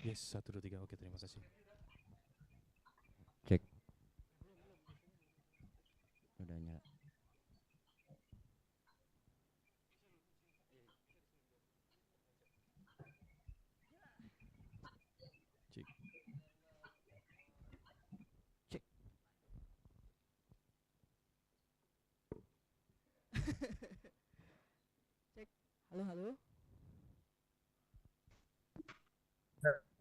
Yes, satu, dua, tiga. Oke, terima kasih. Cek. Udah nyala. Cek. Cek. Cek. Halo, halo.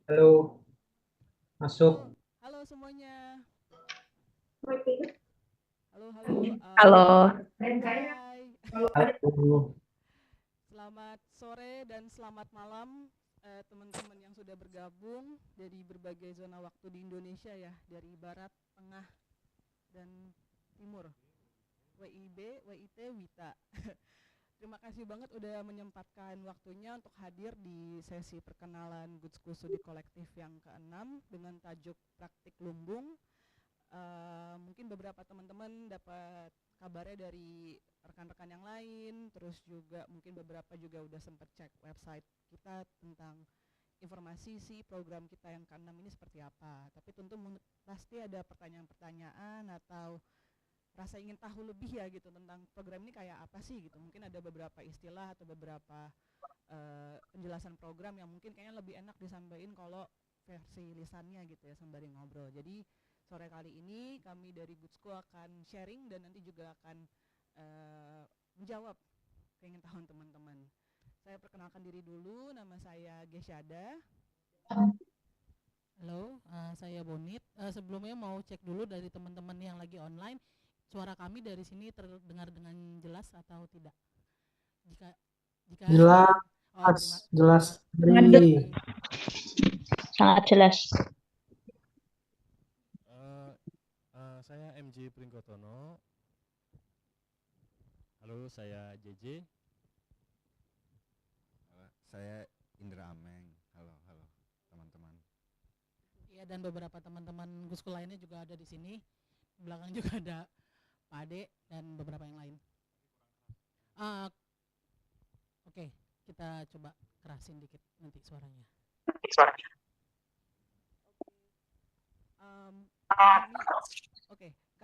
Halo, masuk. Halo, halo semuanya. Halo, halo. Halo. Hai. Halo. Selamat sore dan selamat malam teman-teman yang sudah bergabung dari berbagai zona waktu di Indonesia ya, dari barat, tengah, dan timur. WIB, WIT, WITA. Terima kasih banget udah menyempatkan waktunya untuk hadir di sesi perkenalan Good School Studi Kolektif yang ke-6 dengan tajuk Praktik Lumbung. Mungkin beberapa teman-teman dapat kabarnya dari rekan-rekan yang lain, terus juga mungkin beberapa juga udah sempat cek website kita tentang informasi sih program kita yang ke-6 ini seperti apa. Tapi tentu pasti ada pertanyaan-pertanyaan atau rasa ingin tahu lebih ya gitu tentang program ini kayak apa sih gitu. Mungkin ada beberapa istilah atau beberapa penjelasan program yang mungkin kayaknya lebih enak disampaikan kalau versi lisannya gitu ya sembari ngobrol. Jadi sore kali ini kami dari Good School akan sharing dan nanti juga akan menjawab keingintahuan teman-teman. Saya perkenalkan diri dulu, nama saya Gesyada. Halo, saya Bonit. Sebelumnya mau cek dulu dari teman-teman yang lagi online, suara kami dari sini terdengar dengan jelas atau tidak? Jika Jelas, jelas. Sangat jelas. Saya MJ Pringgotono. Halo, saya JJ. Saya Indra Ameng. Halo teman-teman. Iya, dan beberapa teman-teman Guskul lainnya juga ada di sini. Di belakang juga ada Pak Ade dan beberapa yang lain. Oke, kita coba kerasin dikit nanti suaranya.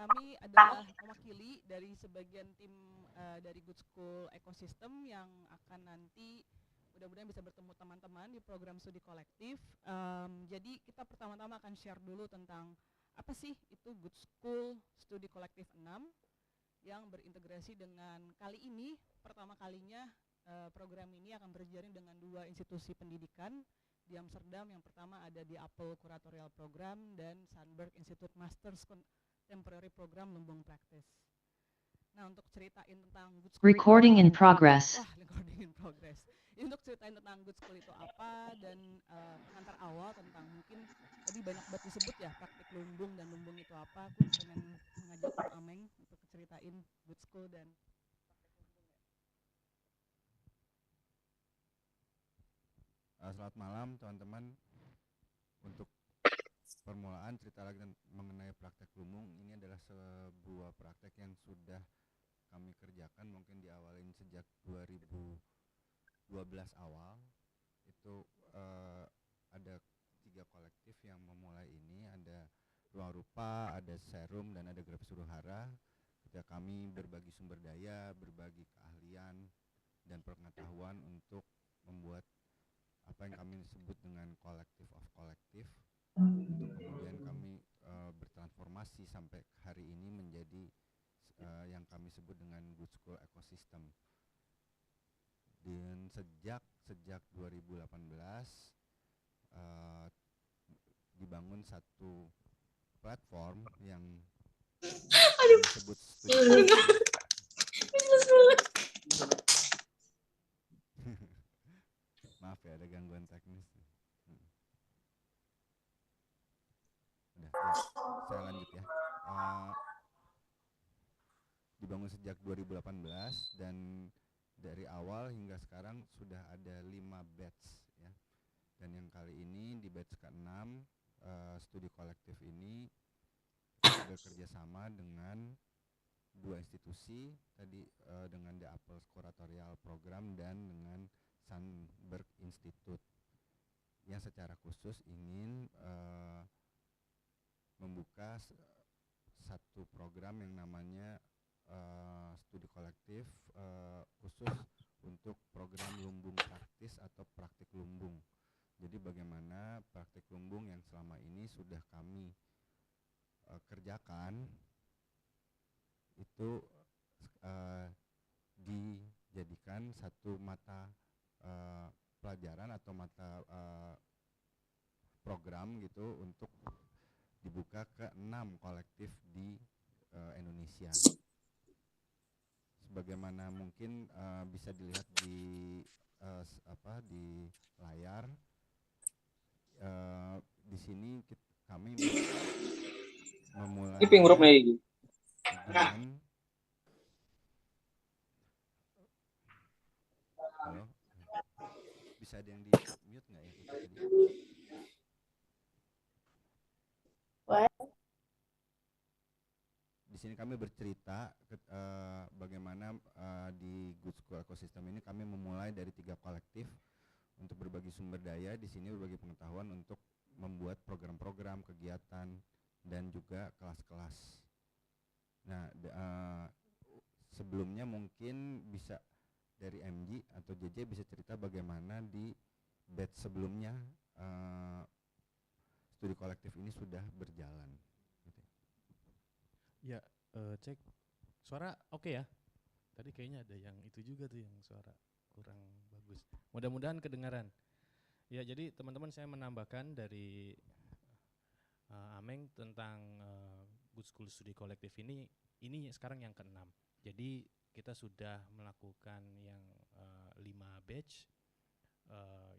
Kami adalah mewakili dari sebagian tim dari Good School Ecosystem yang akan nanti mudah-mudahan bisa bertemu teman-teman di program studi kolektif. Jadi kita pertama-tama akan share dulu tentang apa sih itu Good School Studi Kolektif 6 yang berintegrasi dengan kali ini pertama kalinya program ini akan berjaring dengan dua institusi pendidikan di Amsterdam. Yang pertama ada di Apple Curatorial Program dan Sandberg Institute Masters Contemporary Program Lumbung Practice. Nah, untuk ceritain tentang Good School Recording in progress. Recording in progress. Ini untuk ceritain tentang Good School itu apa dan pengantar awal tentang mungkin tadi banyak banget disebut ya praktik lumbung dan lumbung itu apa. Aku pengen mengajak Om Ameng untuk ceritain Good School dan Selamat malam teman-teman. Untuk permulaan cerita lagi mengenai praktek lumbung. Ini adalah sebuah praktek yang sudah kami kerjakan mungkin diawalin sejak 2012 awal. Itu ada 3 kolektif yang memulai ini. Ada Ruang Rupa, ada Serum, dan ada Grafis Huru-Hara. Ketika kami berbagi sumber daya, berbagi keahlian dan pengetahuan untuk membuat apa yang kami sebut dengan collective of collective, untuk kemudian kami bertransformasi sampai hari ini menjadi yang kami sebut dengan Good School Ecosystem. Dan sejak 2018 dibangun satu platform yang disebut maaf ya ada gangguan teknis. Udah ya, saya lanjut ya. Dibangun sejak 2018 dan dari awal hingga sekarang sudah ada 5 batch ya. Dan yang kali ini di batch ke-6 studi kolektif ini bekerja sama dengan 2 institusi tadi, dengan The Apple Curatorial Program dan dengan Sandberg Institute. yang secara khusus ingin membuka satu program yang namanya studi kolektif khusus untuk program lumbung praktis atau praktik lumbung. Jadi bagaimana praktik lumbung yang selama ini sudah kami kerjakan itu dijadikan satu mata pelajaran atau mata program gitu untuk dibuka ke 6 kolektif di Indonesia. Sebagaimana mungkin bisa dilihat di di layar, di sini kami memulai Iping grup nih. dengan halo, bisa ada yang di mute nggak ya itu tadi? Di sini kami bercerita bagaimana di Good School Ecosystem ini kami memulai dari 3 kolektif untuk berbagi sumber daya, di sini berbagi pengetahuan untuk membuat program-program, kegiatan, dan juga kelas-kelas. Nah, sebelumnya mungkin bisa dari MG atau JJ bisa cerita bagaimana di batch sebelumnya studi kolektif ini sudah berjalan. Ya, cek suara oke ya. Tadi kayaknya ada yang itu juga tuh yang suara kurang bagus. Mudah-mudahan kedengaran. Ya, jadi teman-teman saya menambahkan dari Ameng tentang Good School Studi Kolektif ini sekarang yang ke-6. Jadi kita sudah melakukan yang 5 batch.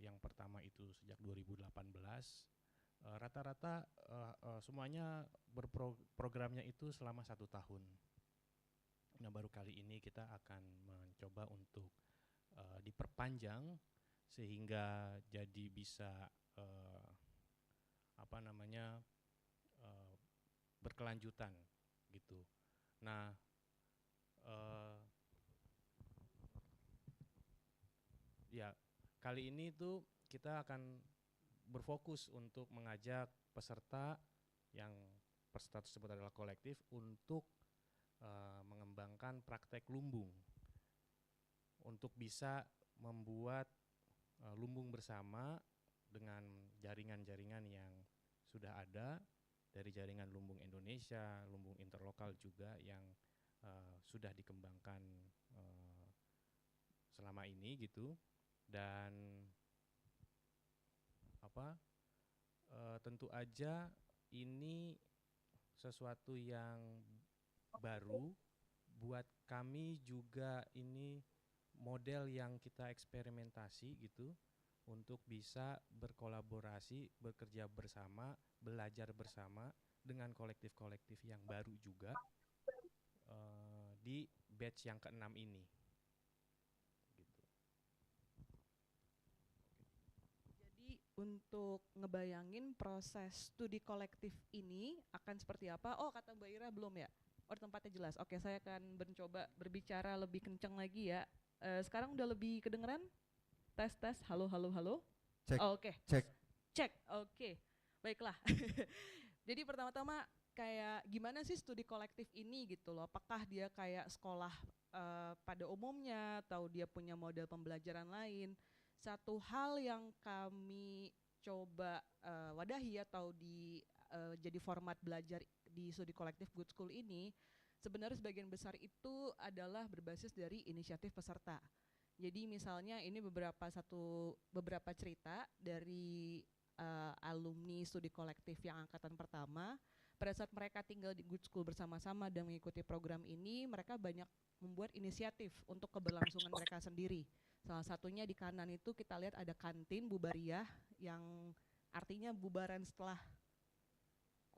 Yang pertama itu sejak 2018. Rata-rata semuanya programnya itu selama 1 tahun. Nah, baru kali ini kita akan mencoba untuk diperpanjang sehingga jadi bisa berkelanjutan gitu. Nah, ya kali ini tuh kita akan berfokus untuk mengajak peserta tersebut adalah kolektif untuk mengembangkan praktek lumbung untuk bisa membuat lumbung bersama dengan jaringan-jaringan yang sudah ada dari jaringan lumbung Indonesia, lumbung interlokal juga yang sudah dikembangkan selama ini gitu. Dan tentu aja ini sesuatu yang baru buat kami juga, ini model yang kita eksperimentasi gitu untuk bisa berkolaborasi, bekerja bersama, belajar bersama dengan kolektif-kolektif yang baru juga di batch yang ke-6 ini. Untuk ngebayangin proses studi kolektif ini akan seperti apa. Oh, kata Mbak Ira belum ya? Oh, tempatnya jelas. Oke, saya akan mencoba berbicara lebih kencang lagi ya. Sekarang udah lebih kedengeran? Tes. Halo. Cek. Oh, oke. Cek. Oke. Baiklah. Jadi pertama-tama kayak gimana sih studi kolektif ini gitu loh. Apakah dia kayak sekolah pada umumnya atau dia punya model pembelajaran lain? Satu hal yang kami coba wadahi atau jadi format belajar di studi kolektif Good School ini, sebenarnya sebagian besar itu adalah berbasis dari inisiatif peserta. Jadi misalnya ini beberapa cerita dari alumni studi kolektif yang angkatan pertama. Pada saat mereka tinggal di Good School bersama-sama dan mengikuti program ini, mereka banyak membuat inisiatif untuk keberlangsungan mereka sendiri. Salah satunya di kanan itu kita lihat ada kantin Bubariah yang artinya bubaran setelah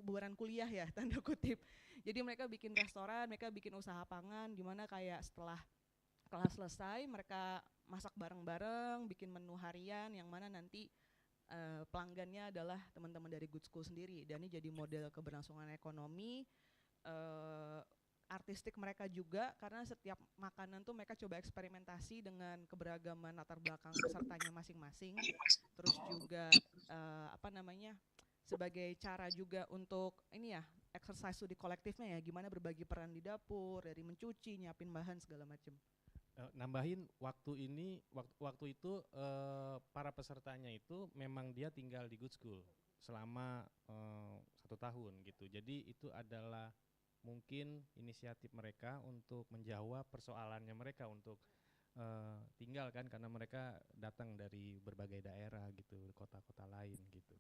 bubaran kuliah ya, tanda kutip. Jadi mereka bikin restoran, mereka bikin usaha pangan, gimana kayak setelah kelas selesai mereka masak bareng-bareng, bikin menu harian yang mana nanti pelanggannya adalah teman-teman dari Good School sendiri. Dan ini jadi model keberlangsungan ekonomi artistik mereka juga, karena setiap makanan tuh mereka coba eksperimentasi dengan keberagaman latar belakang pesertanya masing-masing. Terus juga sebagai cara juga untuk ini ya, exercise studi kolektifnya ya, gimana berbagi peran di dapur, dari mencuci, nyiapin bahan segala macam. Nambahin waktu itu para pesertanya itu memang dia tinggal di Good School selama 1 tahun gitu. Jadi itu adalah mungkin inisiatif mereka untuk menjawab persoalannya mereka untuk tinggal kan, karena mereka datang dari berbagai daerah gitu, kota-kota lain gitu.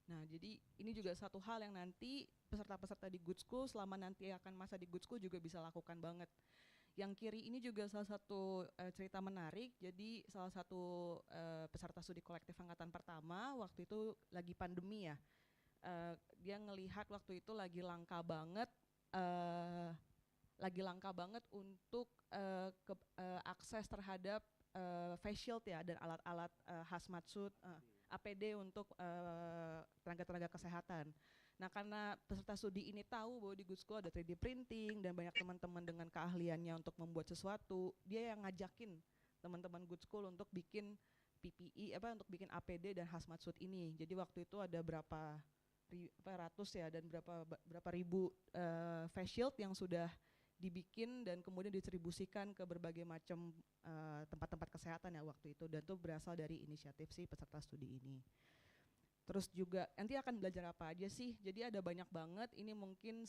Nah, jadi ini juga satu hal yang nanti peserta-peserta di Good School selama nanti akan masa di Good School juga bisa lakukan banget. Yang kiri ini juga salah satu cerita menarik. Jadi salah satu peserta studi kolektif angkatan pertama waktu itu lagi pandemi ya. Dia ngelihat waktu itu lagi langka banget untuk akses terhadap face shield ya, dan alat-alat hazmat suit, APD untuk tenaga-tenaga kesehatan. Nah, karena peserta studi ini tahu bahwa di Good School ada 3D printing dan banyak teman-teman dengan keahliannya untuk membuat sesuatu, dia yang ngajakin teman-teman Good School untuk bikin PPE, untuk bikin APD dan hazmat suit ini. Jadi waktu itu ada berapa ratus ya, dan berapa ribu face shield yang sudah dibikin dan kemudian distribusikan ke berbagai macam tempat-tempat kesehatan ya waktu itu, dan itu berasal dari inisiatif si peserta studi ini. Terus juga nanti akan belajar apa aja sih? Jadi ada banyak banget. Ini mungkin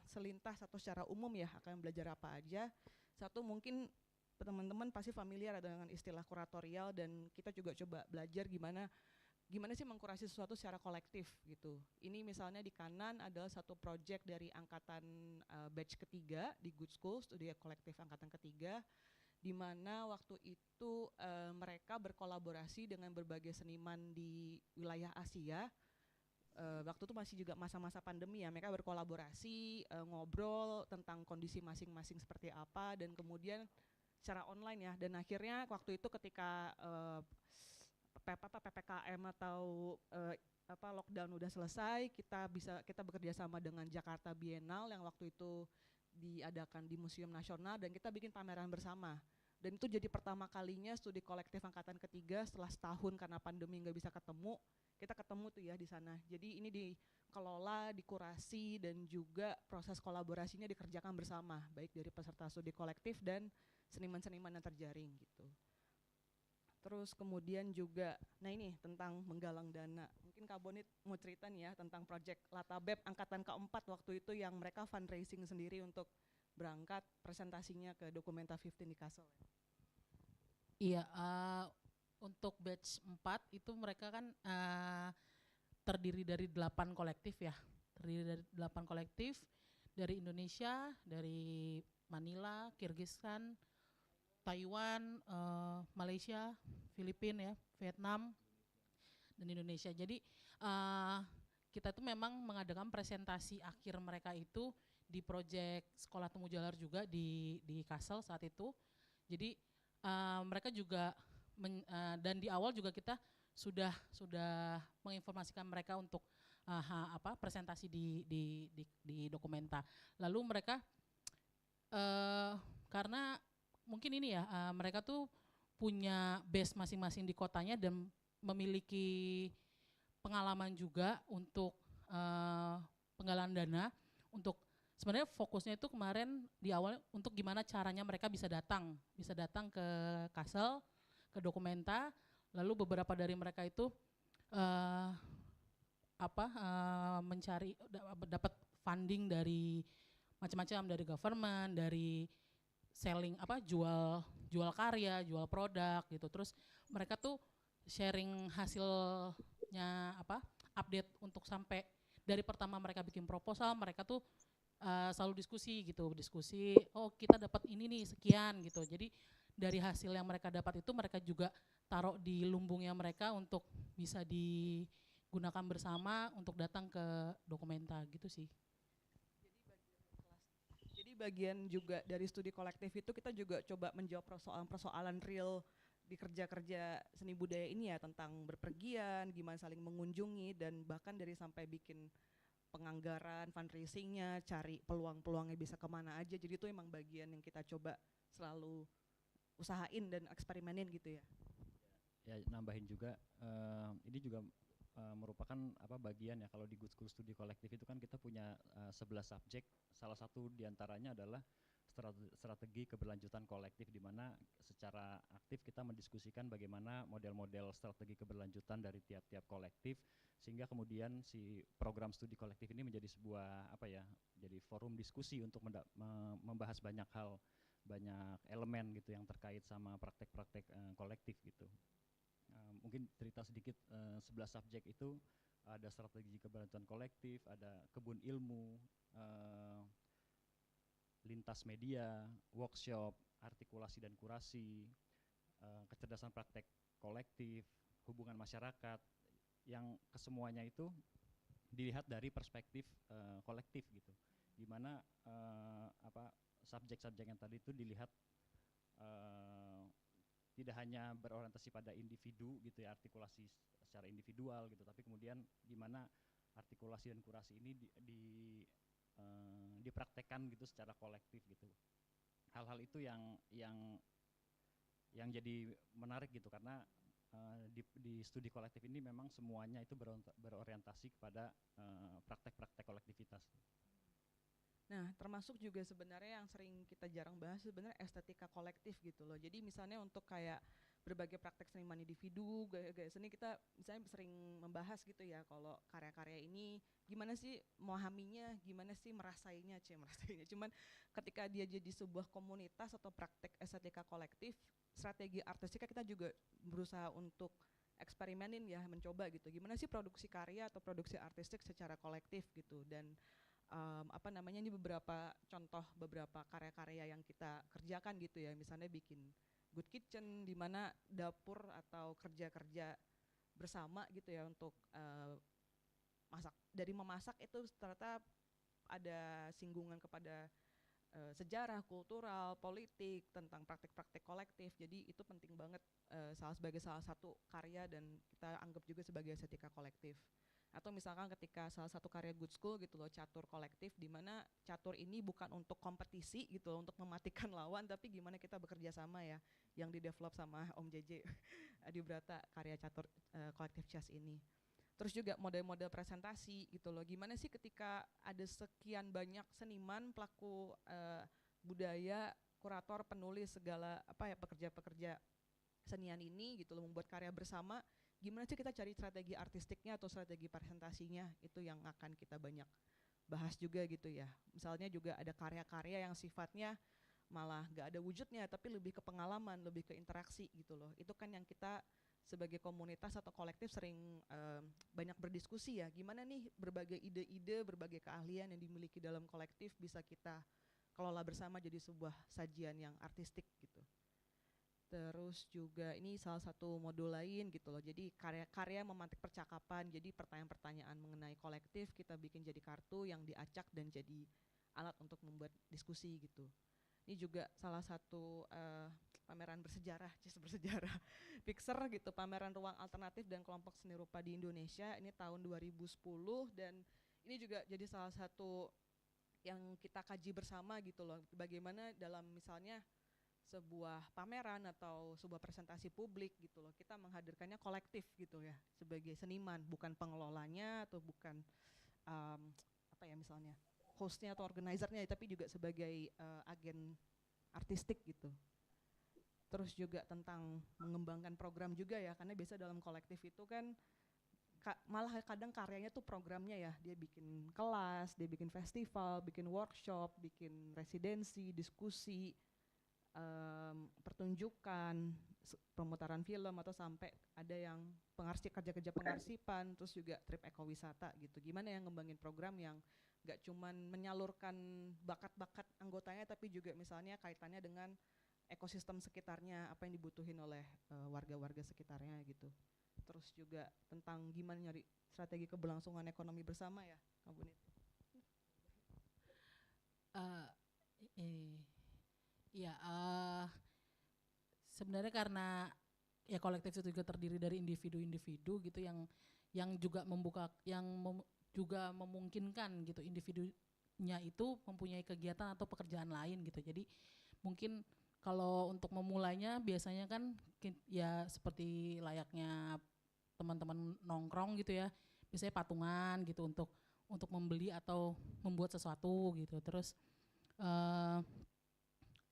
selintas atau secara umum ya, akan belajar apa aja. Satu, mungkin teman-teman pasti familiar dengan istilah kuratorial, dan kita juga coba belajar gimana sih mengkurasi sesuatu secara kolektif gitu. Ini misalnya di kanan adalah satu project dari angkatan batch ketiga di Good School, studi kolektif angkatan ketiga, di mana waktu itu mereka berkolaborasi dengan berbagai seniman di wilayah Asia. Waktu itu masih juga masa-masa pandemi ya, mereka berkolaborasi, ngobrol tentang kondisi masing-masing seperti apa, dan kemudian secara online ya. Dan akhirnya waktu itu ketika PPKM atau lockdown udah selesai, kita bekerja sama dengan Jakarta Biennale yang waktu itu diadakan di Museum Nasional, dan kita bikin pameran bersama. Dan itu jadi pertama kalinya studi kolektif angkatan ketiga setelah setahun karena pandemi nggak bisa ketemu, kita ketemu tuh ya di sana. Jadi ini dikelola, dikurasi, dan juga proses kolaborasinya dikerjakan bersama, baik dari peserta studi kolektif dan seniman-seniman yang terjaring gitu. Terus kemudian juga, nah ini tentang menggalang dana. Mungkin Kak Bonit mau cerita nih ya tentang project Latabeb angkatan keempat waktu itu, yang mereka fundraising sendiri untuk berangkat presentasinya ke Documenta 15 di Kassel. Iya, untuk batch 4 itu mereka kan terdiri dari 8 kolektif ya. Terdiri dari 8 kolektif dari Indonesia, dari Manila, Kyrgyzstan, Taiwan, Malaysia, Filipina ya, Vietnam, dan Indonesia. Jadi kita tuh memang mengadakan presentasi akhir mereka itu di proyek Sekolah Temu Jalar juga di Kassel saat itu. Jadi mereka juga dan di awal juga kita sudah menginformasikan mereka untuk presentasi di Documenta. Lalu mereka karena mungkin ini ya, mereka tuh punya base masing-masing di kotanya dan memiliki pengalaman juga untuk penggalangan dana. Untuk sebenarnya fokusnya itu kemarin di awal untuk gimana caranya mereka bisa datang ke Kassel, ke Documenta. Lalu beberapa dari mereka itu mencari dapat funding dari macam-macam, dari government, dari selling jual karya, jual produk gitu. Terus mereka tuh sharing hasilnya update untuk sampai dari pertama mereka bikin proposal, mereka tuh selalu diskusi, oh kita dapat ini nih sekian gitu. Jadi dari hasil yang mereka dapat itu mereka juga taruh di lumbungnya mereka untuk bisa digunakan bersama untuk datang ke Documenta gitu sih. Bagian juga dari studi kolektif itu kita juga coba menjawab persoalan real di kerja-kerja seni budaya ini ya, tentang berpergian, gimana saling mengunjungi, dan bahkan dari sampai bikin penganggaran, fundraisingnya, cari peluang-peluangnya bisa kemana aja. Jadi itu emang bagian yang kita coba selalu usahain dan eksperimenin gitu ya. Ya nambahin juga ini juga merupakan bagian ya, kalau di Good School Studi Kolektif itu kan kita punya 11 subjek, salah satu diantaranya adalah strategi keberlanjutan kolektif, di mana secara aktif kita mendiskusikan bagaimana model-model strategi keberlanjutan dari tiap-tiap kolektif, sehingga kemudian si program studi kolektif ini menjadi sebuah jadi forum diskusi untuk membahas banyak hal, banyak elemen gitu yang terkait sama praktek-praktek kolektif gitu. Mungkin cerita sedikit, 11 subjek itu ada strategi keberlanjutan kolektif, ada kebun ilmu, lintas media, workshop, artikulasi dan kurasi, kecerdasan praktek kolektif, hubungan masyarakat, yang kesemuanya itu dilihat dari perspektif kolektif gitu, dimana subjek-subjek yang tadi itu dilihat tidak hanya berorientasi pada individu gitu ya, artikulasi secara individual gitu, tapi kemudian gimana artikulasi dan kurasi ini dipraktekkan gitu secara kolektif gitu. Hal-hal itu yang jadi menarik gitu, karena di studi kolektif ini memang semuanya itu berorientasi kepada praktek-praktek kolektivitas. Nah, termasuk juga sebenarnya yang sering kita jarang bahas sebenarnya estetika kolektif gitu loh. Jadi misalnya untuk kayak berbagai praktek seniman individu, gaya-gaya seni, kita misalnya sering membahas gitu ya, kalau karya-karya ini gimana sih memahaminya, gimana sih merasainya. Cuman ketika dia jadi sebuah komunitas atau praktek estetika kolektif, strategi artistika kita juga berusaha untuk eksperimenin ya, mencoba gitu. Gimana sih produksi karya atau produksi artistik secara kolektif gitu. Dan ini beberapa contoh beberapa karya-karya yang kita kerjakan gitu ya, misalnya bikin Good Kitchen, di mana dapur atau kerja-kerja bersama gitu ya untuk masak. Dari memasak itu ternyata ada singgungan kepada sejarah, kultural, politik, tentang praktek-praktek kolektif. Jadi itu penting banget sebagai salah satu karya dan kita anggap juga sebagai estetika kolektif. Atau misalkan ketika salah satu karya Good School gitu loh, catur kolektif, di mana catur ini bukan untuk kompetisi gitu loh, untuk mematikan lawan, tapi gimana kita bekerja sama ya, yang di-develop sama Om JJ Adibrata, karya catur kolektif chess ini. Terus juga model-model presentasi gitu loh, gimana sih ketika ada sekian banyak seniman, pelaku budaya, kurator, penulis, segala pekerja-pekerja senian ini gitu loh, membuat karya bersama, gimana sih kita cari strategi artistiknya atau strategi presentasinya, itu yang akan kita banyak bahas juga gitu ya. Misalnya juga ada karya-karya yang sifatnya malah gak ada wujudnya, tapi lebih ke pengalaman, lebih ke interaksi gitu loh. Itu kan yang kita sebagai komunitas atau kolektif sering banyak berdiskusi ya, gimana nih berbagai ide-ide, berbagai keahlian yang dimiliki dalam kolektif bisa kita kelola bersama jadi sebuah sajian yang artistik gitu. Terus juga ini salah satu modul lain gitu loh, jadi karya-karya memantik percakapan, jadi pertanyaan-pertanyaan mengenai kolektif kita bikin jadi kartu yang diacak dan jadi alat untuk membuat diskusi gitu. Ini juga salah satu pameran bersejarah Pixar gitu, pameran ruang alternatif dan kelompok seni rupa di Indonesia, ini tahun 2010, dan ini juga jadi salah satu yang kita kaji bersama gitu loh, bagaimana dalam misalnya sebuah pameran atau sebuah presentasi publik gitu loh, kita menghadirkannya kolektif gitu ya, sebagai seniman, bukan pengelolanya atau bukan misalnya hostnya atau organizernya, tapi juga sebagai agen artistik gitu. Terus juga tentang mengembangkan program juga ya, karena biasa dalam kolektif itu kan malah kadang karyanya tuh programnya ya, dia bikin kelas, dia bikin festival, bikin workshop, bikin residensi, diskusi, pertunjukan, pemutaran film, atau sampai ada yang kerja-kerja pengarsipan, terus juga trip ekowisata gitu. Gimana yang ngembangin program yang gak cuman menyalurkan bakat-bakat anggotanya, tapi juga misalnya kaitannya dengan ekosistem sekitarnya, apa yang dibutuhin oleh warga-warga sekitarnya gitu. Terus juga tentang gimana nyari strategi keberlangsungan ekonomi bersama ya, Kak Bunit. Iya, sebenarnya karena ya kolektif itu juga terdiri dari individu-individu gitu yang juga membuka, juga memungkinkan gitu individunya itu mempunyai kegiatan atau pekerjaan lain gitu. Jadi mungkin kalau untuk memulainya biasanya kan ya seperti layaknya teman-teman nongkrong gitu ya, biasanya patungan gitu untuk membeli atau membuat sesuatu gitu. Terus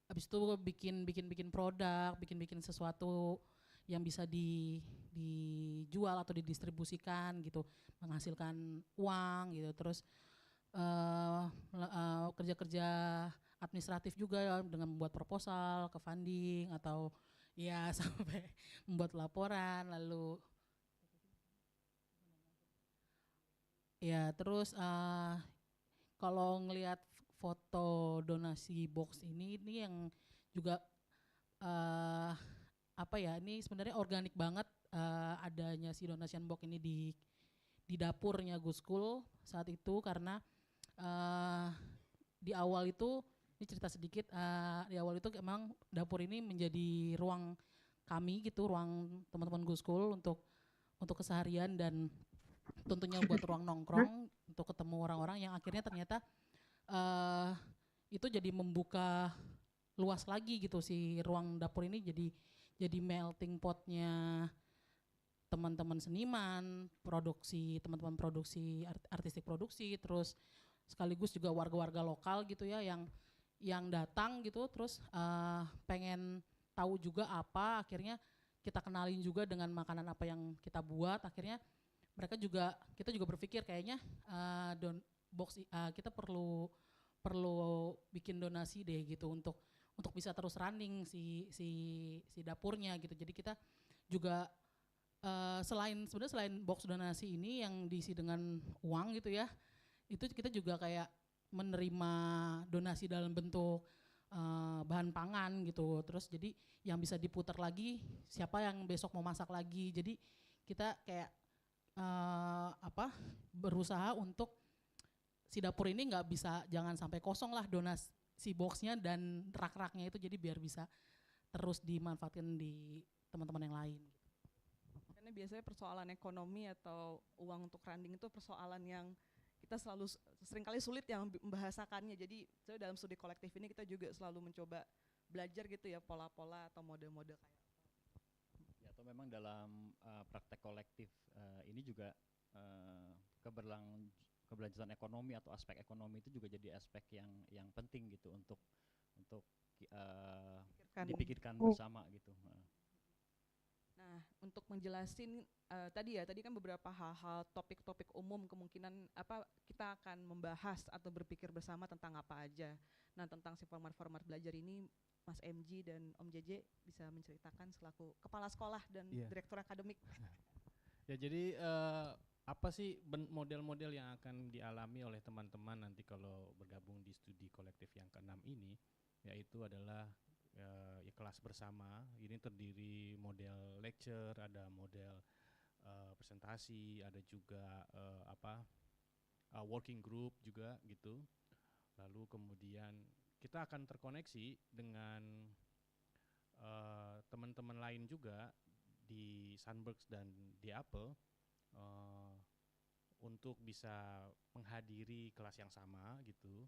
habis itu bikin produk, bikin sesuatu yang bisa dijual atau didistribusikan gitu, menghasilkan uang gitu. Terus kerja-kerja administratif juga ya, dengan membuat proposal ke funding atau ya sampai membuat laporan, lalu ya terus kalau ngelihat foto donasi box ini yang juga apa ya, ini sebenarnya organik banget adanya si donation box ini di dapurnya Good School saat itu, karena di awal itu, ini cerita sedikit, di awal itu emang dapur ini menjadi ruang kami gitu, ruang teman-teman Good School untuk keseharian dan tentunya buat ruang nongkrong untuk ketemu orang-orang yang akhirnya ternyata itu jadi membuka luas lagi gitu, si ruang dapur ini jadi melting potnya teman-teman seniman, teman-teman produksi artistik produksi, terus sekaligus juga warga-warga lokal gitu ya yang datang gitu, terus pengen tahu juga apa, akhirnya kita kenalin juga dengan makanan apa yang kita buat. Akhirnya kita juga berpikir kayaknya kita perlu bikin donasi deh gitu untuk bisa terus running si dapurnya gitu. Jadi kita juga selain box donasi ini yang diisi dengan uang gitu ya, itu kita juga kayak menerima donasi dalam bentuk bahan pangan gitu. Terus jadi yang bisa diputar lagi, siapa yang besok mau masak lagi. Jadi kita kayak berusaha untuk si dapur ini jangan sampai kosong lah donasi boxnya dan rak-raknya itu, jadi biar bisa terus dimanfaatkan di teman-teman yang lain. Karena biasanya persoalan ekonomi atau uang untuk running itu persoalan yang kita seringkali sulit yang membahasakannya. Jadi dalam studi kolektif ini kita juga selalu mencoba belajar gitu ya, pola-pola atau mode-mode kayak ya, atau memang dalam praktek kolektif ini juga keberlanjutan ekonomi atau aspek ekonomi itu juga jadi aspek yang penting gitu untuk dipikirkan bersama gitu. Nah, untuk menjelasin tadi kan beberapa hal-hal topik-topik umum kemungkinan kita akan membahas atau berpikir bersama tentang apa aja. Nah, tentang si format-format belajar ini Mas MG dan Om JJ bisa menceritakan selaku kepala sekolah dan direktur akademik. Ya, jadi apa sih model-model yang akan dialami oleh teman-teman nanti kalau bergabung di studi kolektif yang ke-6 ini, yaitu adalah ya kelas bersama. Ini terdiri model lecture, ada model presentasi, ada juga working group juga gitu. Lalu kemudian kita akan terkoneksi dengan teman-teman lain juga di Sunbergs dan di Apple untuk bisa menghadiri kelas yang sama gitu.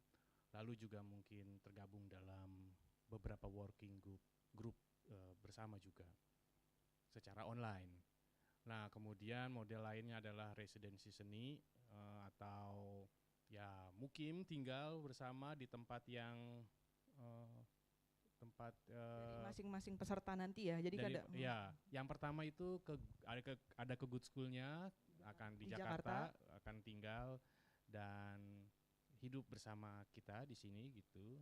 Lalu juga mungkin tergabung dalam beberapa working group bersama juga secara online. Nah, kemudian model lainnya adalah residensi seni atau ya mukim tinggal bersama di tempat yang dari masing-masing peserta nanti ya. Jadi yang pertama itu ada ke Good School-nya, akan di Jakarta, akan tinggal dan hidup bersama kita di sini gitu,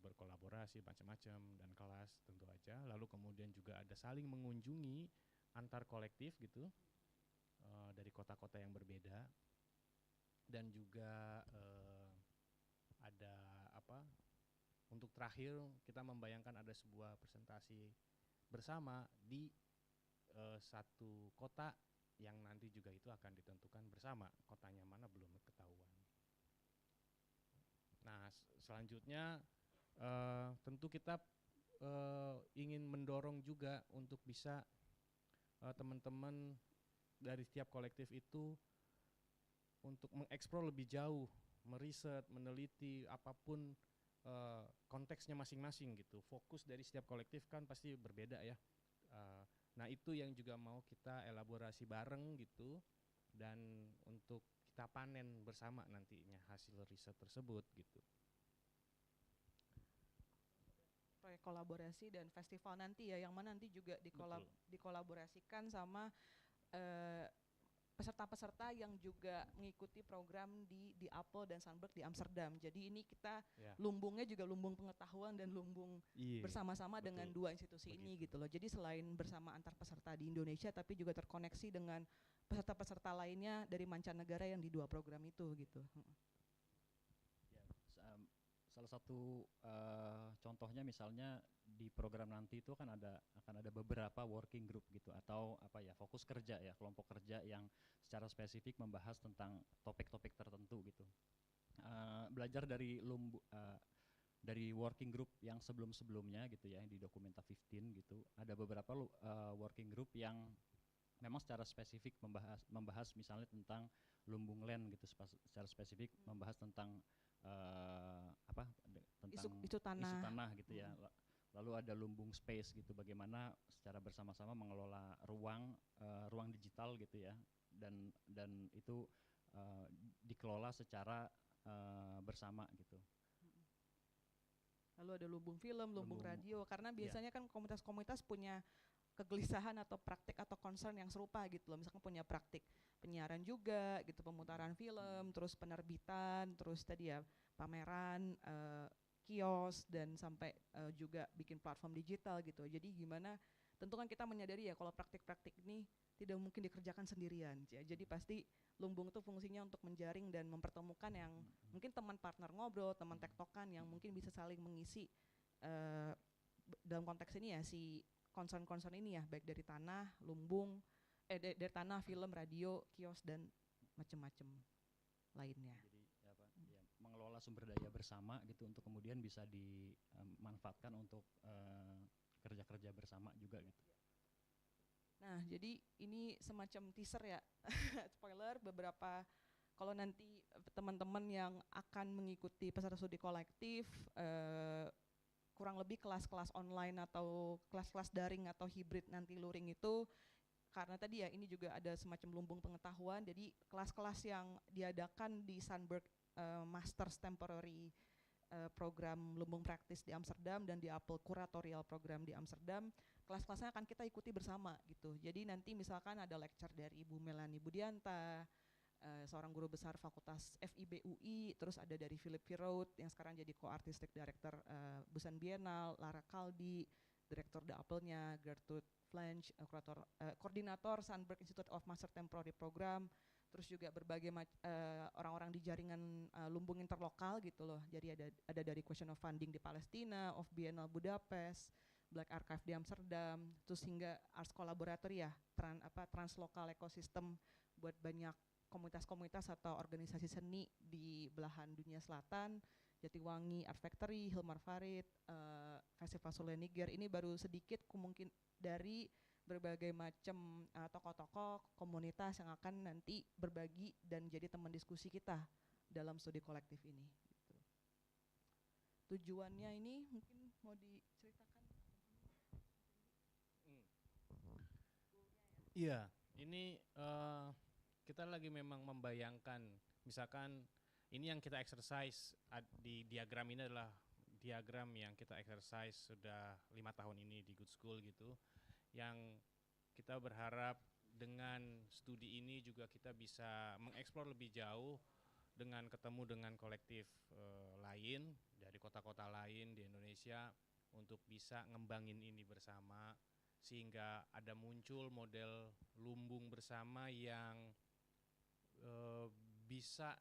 berkolaborasi macam-macam dan kelas tentu aja. Lalu kemudian juga ada saling mengunjungi antar kolektif gitu dari kota-kota yang berbeda, dan juga ada untuk terakhir kita membayangkan ada sebuah presentasi bersama di satu kota yang nanti juga itu akan ditentukan bersama, kotanya mana belum ketahuan. Nah, selanjutnya tentu kita ingin mendorong juga untuk bisa teman-teman dari setiap kolektif itu untuk mengeksplor lebih jauh, meriset, meneliti apapun konteksnya masing-masing gitu. Fokus dari setiap kolektif kan pasti berbeda ya. Nah itu yang juga mau kita elaborasi bareng gitu, dan untuk kita panen bersama nantinya hasil riset tersebut gitu. Proyek kolaborasi dan festival nanti ya, yang mana nanti juga dikolaborasikan sama peserta-peserta yang juga mengikuti program di Apple dan Sunberg di Amsterdam. Jadi ini kita lumbungnya juga lumbung pengetahuan dan lumbung bersama-sama dengan dua institusi ini gitu loh. Jadi selain bersama antar peserta di Indonesia, tapi juga terkoneksi dengan peserta-peserta lainnya dari mancanegara yang di dua program itu gitu. Salah satu contohnya misalnya di program nanti itu kan akan ada beberapa working group gitu, atau apa ya, fokus kerja ya, kelompok kerja yang secara spesifik membahas tentang topik-topik tertentu gitu. Belajar dari dari working group yang sebelum-sebelumnya gitu ya, di Documenta 15 gitu, ada beberapa working group yang memang secara spesifik membahas misalnya tentang lumbung land gitu, secara spesifik membahas tentang tentang isu tanah gitu ya. Lalu ada lumbung space gitu, bagaimana secara bersama-sama mengelola ruang digital gitu ya, dan itu dikelola secara bersama gitu. Lalu ada lumbung film, lumbung radio, karena biasanya kan komunitas-komunitas punya kegelisahan atau praktik atau concern yang serupa gitu loh. Misalkan punya praktik penyiaran juga gitu, pemutaran film, terus penerbitan, terus tadi ya pameran, kios, dan sampai juga bikin platform digital gitu. Jadi gimana, tentu kan kita menyadari ya kalau praktik-praktik ini tidak mungkin dikerjakan sendirian ya. Jadi pasti lumbung itu fungsinya untuk menjaring dan mempertemukan yang mungkin teman partner ngobrol, teman tektokan yang mungkin bisa saling mengisi dalam konteks ini ya, si concern-concern ini ya, baik dari tanah, lumbung, dari tanah, film, radio, kios, dan macam-macam lainnya. Jadi mengelola sumber daya bersama gitu, untuk kemudian bisa dimanfaatkan untuk kerja-kerja bersama juga gitu. Nah, jadi ini semacam teaser ya, spoiler, beberapa kalau nanti teman-teman yang akan mengikuti peserta studi kolektif, kurang lebih kelas-kelas online atau kelas-kelas daring atau hibrid nanti luring itu, karena tadi ya ini juga ada semacam lumbung pengetahuan, jadi kelas-kelas yang diadakan di Sunberg Masters Temporary program lumbung praktis di Amsterdam dan di Apple Curatorial program di Amsterdam, kelas-kelasnya akan kita ikuti bersama gitu. Jadi nanti misalkan ada lecture dari Ibu Melanie Budianta, seorang guru besar Fakultas FIB UI, terus ada dari Philip Viraud yang sekarang jadi co-artistic director Busan Biennale, Lara Kaldi, direktur The Apple-nya, Gertrude Flange, koordinator Sunberg Institute of Master Temporary Program, terus juga berbagai orang-orang di jaringan lumbung interlokal gitu loh. Jadi ada dari Question of Funding di Palestina, of Biennale Budapest, Black Archive di Amsterdam, terus hingga Arts Collaboratory ya, translokal ekosistem buat banyak komunitas-komunitas atau organisasi seni di belahan dunia selatan, Jatiwangi Art Factory, Hilmar Farid, Festival Solo Niger. Ini baru sedikit mungkin dari berbagai macam tokoh-tokoh komunitas yang akan nanti berbagi dan jadi teman diskusi kita dalam studi kolektif ini. Gitu. Tujuannya ini mungkin mau diceritakan? Iya, ini kita lagi memang membayangkan, misalkan ini yang kita exercise di diagram ini adalah diagram yang kita exercise sudah 5 tahun ini di Good School gitu, yang kita berharap dengan studi ini juga kita bisa mengeksplor lebih jauh dengan ketemu dengan kolektif lain dari kota-kota lain di Indonesia untuk bisa ngembangin ini bersama, sehingga ada muncul model lumbung bersama yang bisa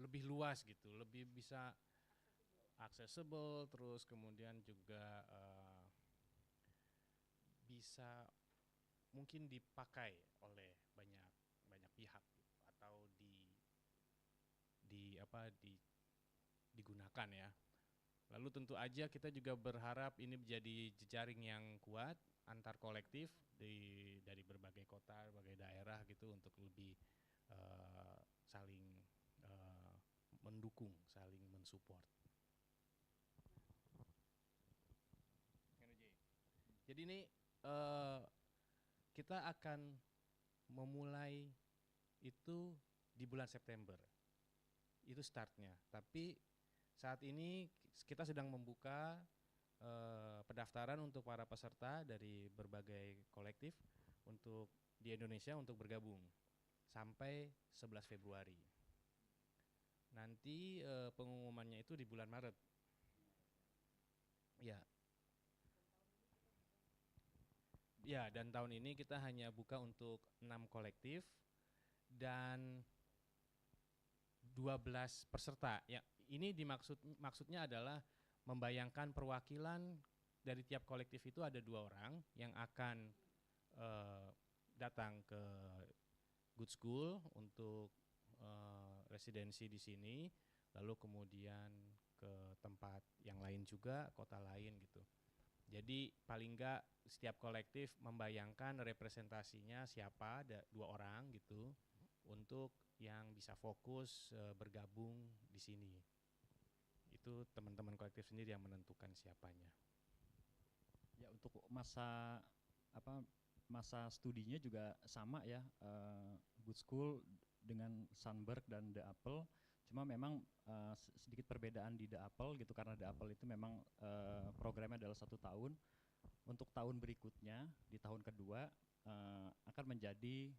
lebih luas gitu, lebih bisa accessible, terus kemudian juga bisa mungkin dipakai oleh banyak pihak gitu, atau digunakan ya. Lalu tentu aja kita juga berharap ini menjadi jejaring yang kuat antar kolektif dari berbagai kota, berbagai daerah gitu untuk lebih saling eh, mendukung, saling mensupport. Jadi ini kita akan memulai itu di bulan September. Itu startnya. Tapi saat ini kita sedang membuka pendaftaran untuk para peserta dari berbagai kolektif untuk di Indonesia untuk bergabung sampai 11 Februari. Nanti pengumumannya itu di bulan Maret. Ya. Ya, dan tahun ini kita hanya buka untuk 6 kolektif dan 12 peserta. Ya, ini maksudnya adalah membayangkan perwakilan dari tiap kolektif itu ada 2 orang yang akan datang ke Good School untuk residensi di sini, lalu kemudian ke tempat yang lain juga, kota lain gitu. Jadi paling enggak setiap kolektif membayangkan representasinya siapa, ada 2 orang gitu, untuk yang bisa fokus bergabung di sini. Itu teman-teman kolektif sendiri yang menentukan siapanya. Ya, untuk masa studinya juga sama ya, Good School dengan Sunberg dan The Apple. Cuma memang sedikit perbedaan di The Apple gitu, karena The Apple itu memang programnya adalah 1 tahun. Untuk tahun berikutnya di tahun kedua akan menjadi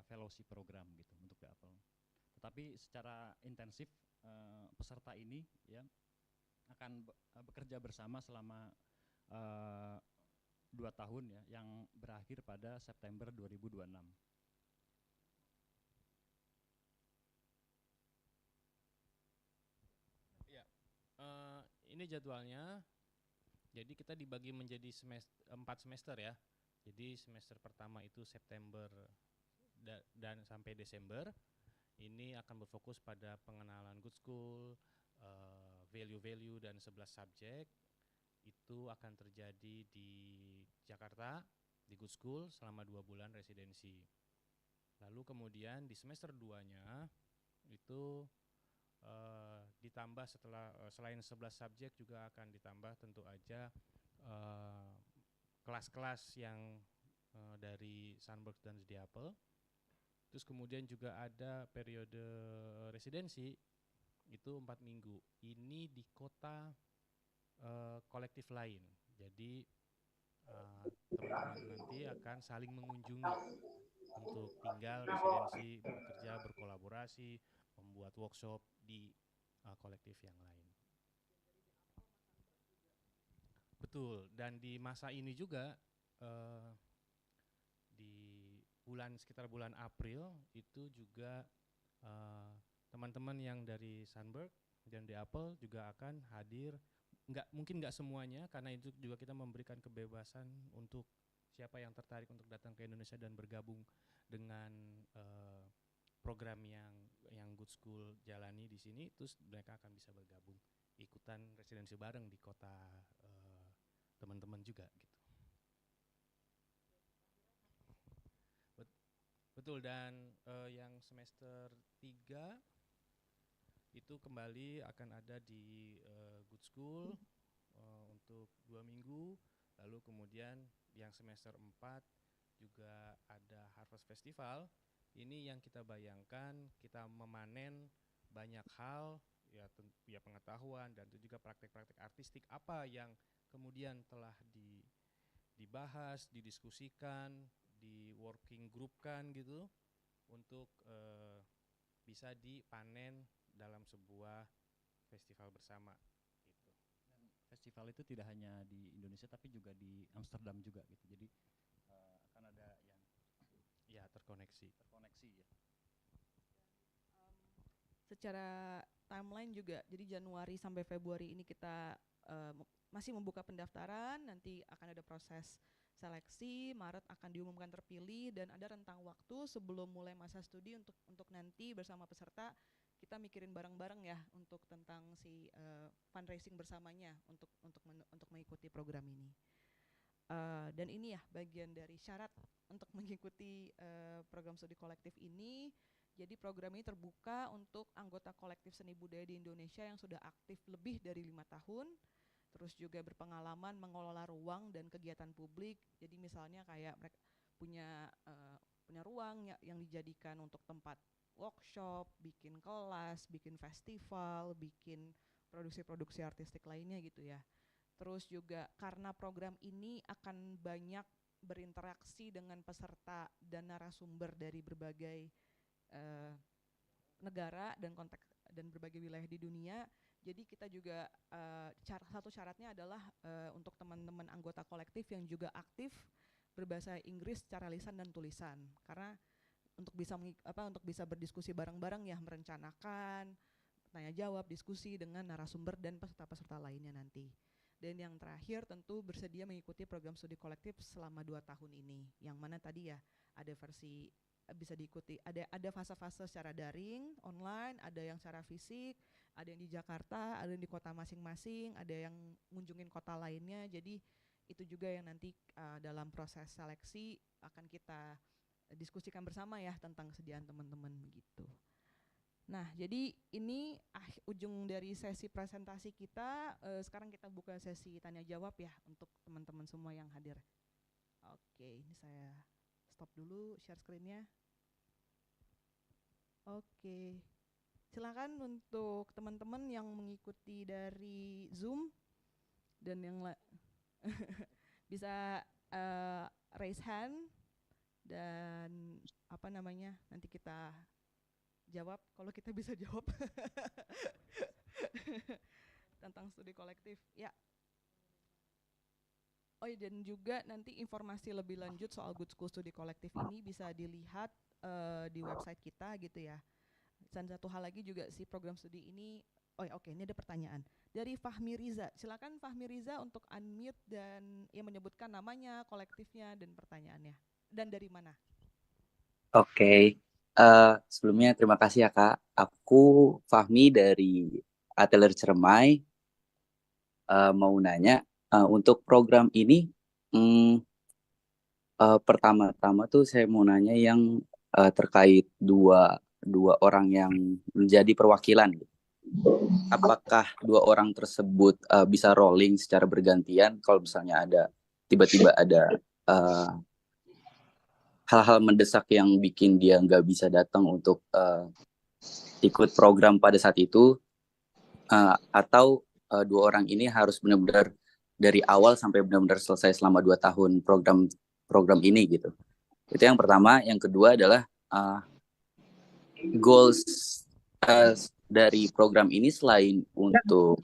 fellowship program gitu untuk The Apple. Tetapi secara intensif peserta ini ya akan bekerja bersama selama 2 tahun ya, yang berakhir pada September 2026. Ini jadwalnya. Jadi kita dibagi menjadi 4 semester ya. Jadi semester pertama itu September dan sampai Desember. Ini akan berfokus pada pengenalan Good School, value-value dan 11 subjek. Itu akan terjadi di Jakarta, di Good School selama 2 bulan residensi. Lalu kemudian di semester 2-nya itu ditambah selain 11 subjek juga akan ditambah tentu aja kelas-kelas yang dari Sunberg dan The Apple. Terus kemudian juga ada periode residensi itu 4 minggu. Ini di kota kolektif lain. Jadi teman-teman nanti akan saling mengunjungi untuk tinggal, residensi, bekerja, berkolaborasi, membuat workshop di kolektif yang lain. Betul, dan di masa ini juga di sekitar bulan April itu juga teman-teman yang dari Sunberg dan The Apple juga akan hadir. Mungkin nggak semuanya, karena itu juga kita memberikan kebebasan untuk siapa yang tertarik untuk datang ke Indonesia dan bergabung dengan program yang Good School jalani di sini, terus mereka akan bisa bergabung ikutan residensi bareng di kota teman-teman juga gitu. Betul, dan yang semester 3 itu kembali akan ada di Good School untuk 2 minggu. Lalu kemudian yang semester 4 juga ada Harvest Festival. Ini yang kita bayangkan, kita memanen banyak hal, ya pengetahuan dan itu juga praktek-praktek artistik apa yang kemudian telah dibahas, didiskusikan, di working group kan gitu, untuk bisa dipanen dalam sebuah festival bersama gitu. Dan festival itu tidak hanya di Indonesia tapi juga di Amsterdam juga gitu. Jadi akan ada yang terkoneksi ya. Secara timeline juga, jadi Januari sampai Februari ini kita masih membuka pendaftaran, nanti akan ada proses seleksi, Maret akan diumumkan terpilih, dan ada rentang waktu sebelum mulai masa studi untuk nanti bersama peserta kita mikirin bareng-bareng ya untuk tentang si fundraising bersamanya untuk mengikuti program ini. Dan ini ya bagian dari syarat untuk mengikuti program studi kolektif ini. Jadi program ini terbuka untuk anggota kolektif seni budaya di Indonesia yang sudah aktif lebih dari 5 tahun, terus juga berpengalaman mengelola ruang dan kegiatan publik. Jadi misalnya kayak mereka punya ruang yang dijadikan untuk tempat workshop, bikin kelas, bikin festival, bikin produksi-produksi artistik lainnya gitu ya. Terus juga karena program ini akan banyak berinteraksi dengan peserta dan narasumber dari berbagai negara dan konteks dan berbagai wilayah di dunia. Jadi kita juga satu syaratnya adalah untuk teman-teman anggota kolektif yang juga aktif berbahasa Inggris secara lisan dan tulisan. Karena untuk bisa berdiskusi bareng-bareng ya, merencanakan tanya jawab, diskusi dengan narasumber dan peserta-peserta lainnya nanti. Dan yang terakhir tentu bersedia mengikuti program studi kolektif selama 2 tahun ini. Yang mana tadi ya ada versi bisa diikuti, ada fase-fase secara daring, online, ada yang secara fisik, ada yang di Jakarta, ada yang di kota masing-masing, ada yang ngunjungin kota lainnya. Jadi itu juga yang nanti dalam proses seleksi akan kita diskusikan bersama ya tentang kesediaan teman-teman gitu. Nah, jadi ini ujung dari sesi presentasi kita. Sekarang kita buka sesi tanya jawab ya untuk teman-teman semua yang hadir. Oke, ini saya stop dulu share screen-nya. Oke, silakan untuk teman-teman yang mengikuti dari Zoom dan yang bisa raise hand dan nanti kita jawab kalau kita bisa jawab tentang studi kolektif ya. Oh iya, dan juga nanti informasi lebih lanjut soal Good School Studi Kolektif ini bisa dilihat di website kita gitu ya. Dan satu hal lagi juga si program studi ini, oke, ini ada pertanyaan dari Fahmi Riza. Silakan Fahmi Riza untuk unmute dan ya menyebutkan namanya, kolektifnya dan pertanyaannya. Dan dari mana? Oke. Sebelumnya terima kasih ya Kak. Aku Fahmi dari Atelier Cermai. Mau nanya untuk program ini, pertama-tama tuh saya mau nanya yang terkait dua orang yang menjadi perwakilan. Apakah 2 orang tersebut bisa rolling secara bergantian kalau misalnya tiba-tiba ada hal-hal mendesak yang bikin dia nggak bisa datang untuk ikut program pada saat itu, atau 2 orang ini harus benar-benar dari awal sampai benar-benar selesai selama 2 tahun program ini gitu. Itu yang pertama. Yang kedua adalah goals dari program ini selain untuk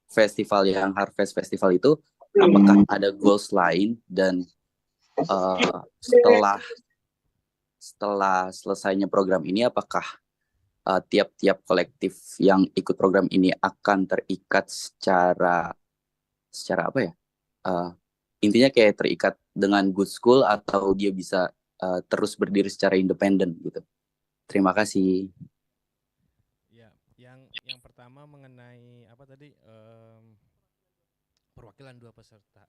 festival yang Harvest Festival itu, apakah ada goals lain dan setelah selesainya program ini apakah tiap-tiap kolektif yang ikut program ini akan terikat secara apa ya? Intinya kayak terikat dengan Good School atau dia bisa terus berdiri secara independen gitu. Terima kasih. Ya, yang pertama mengenai apa tadi perwakilan 2 peserta.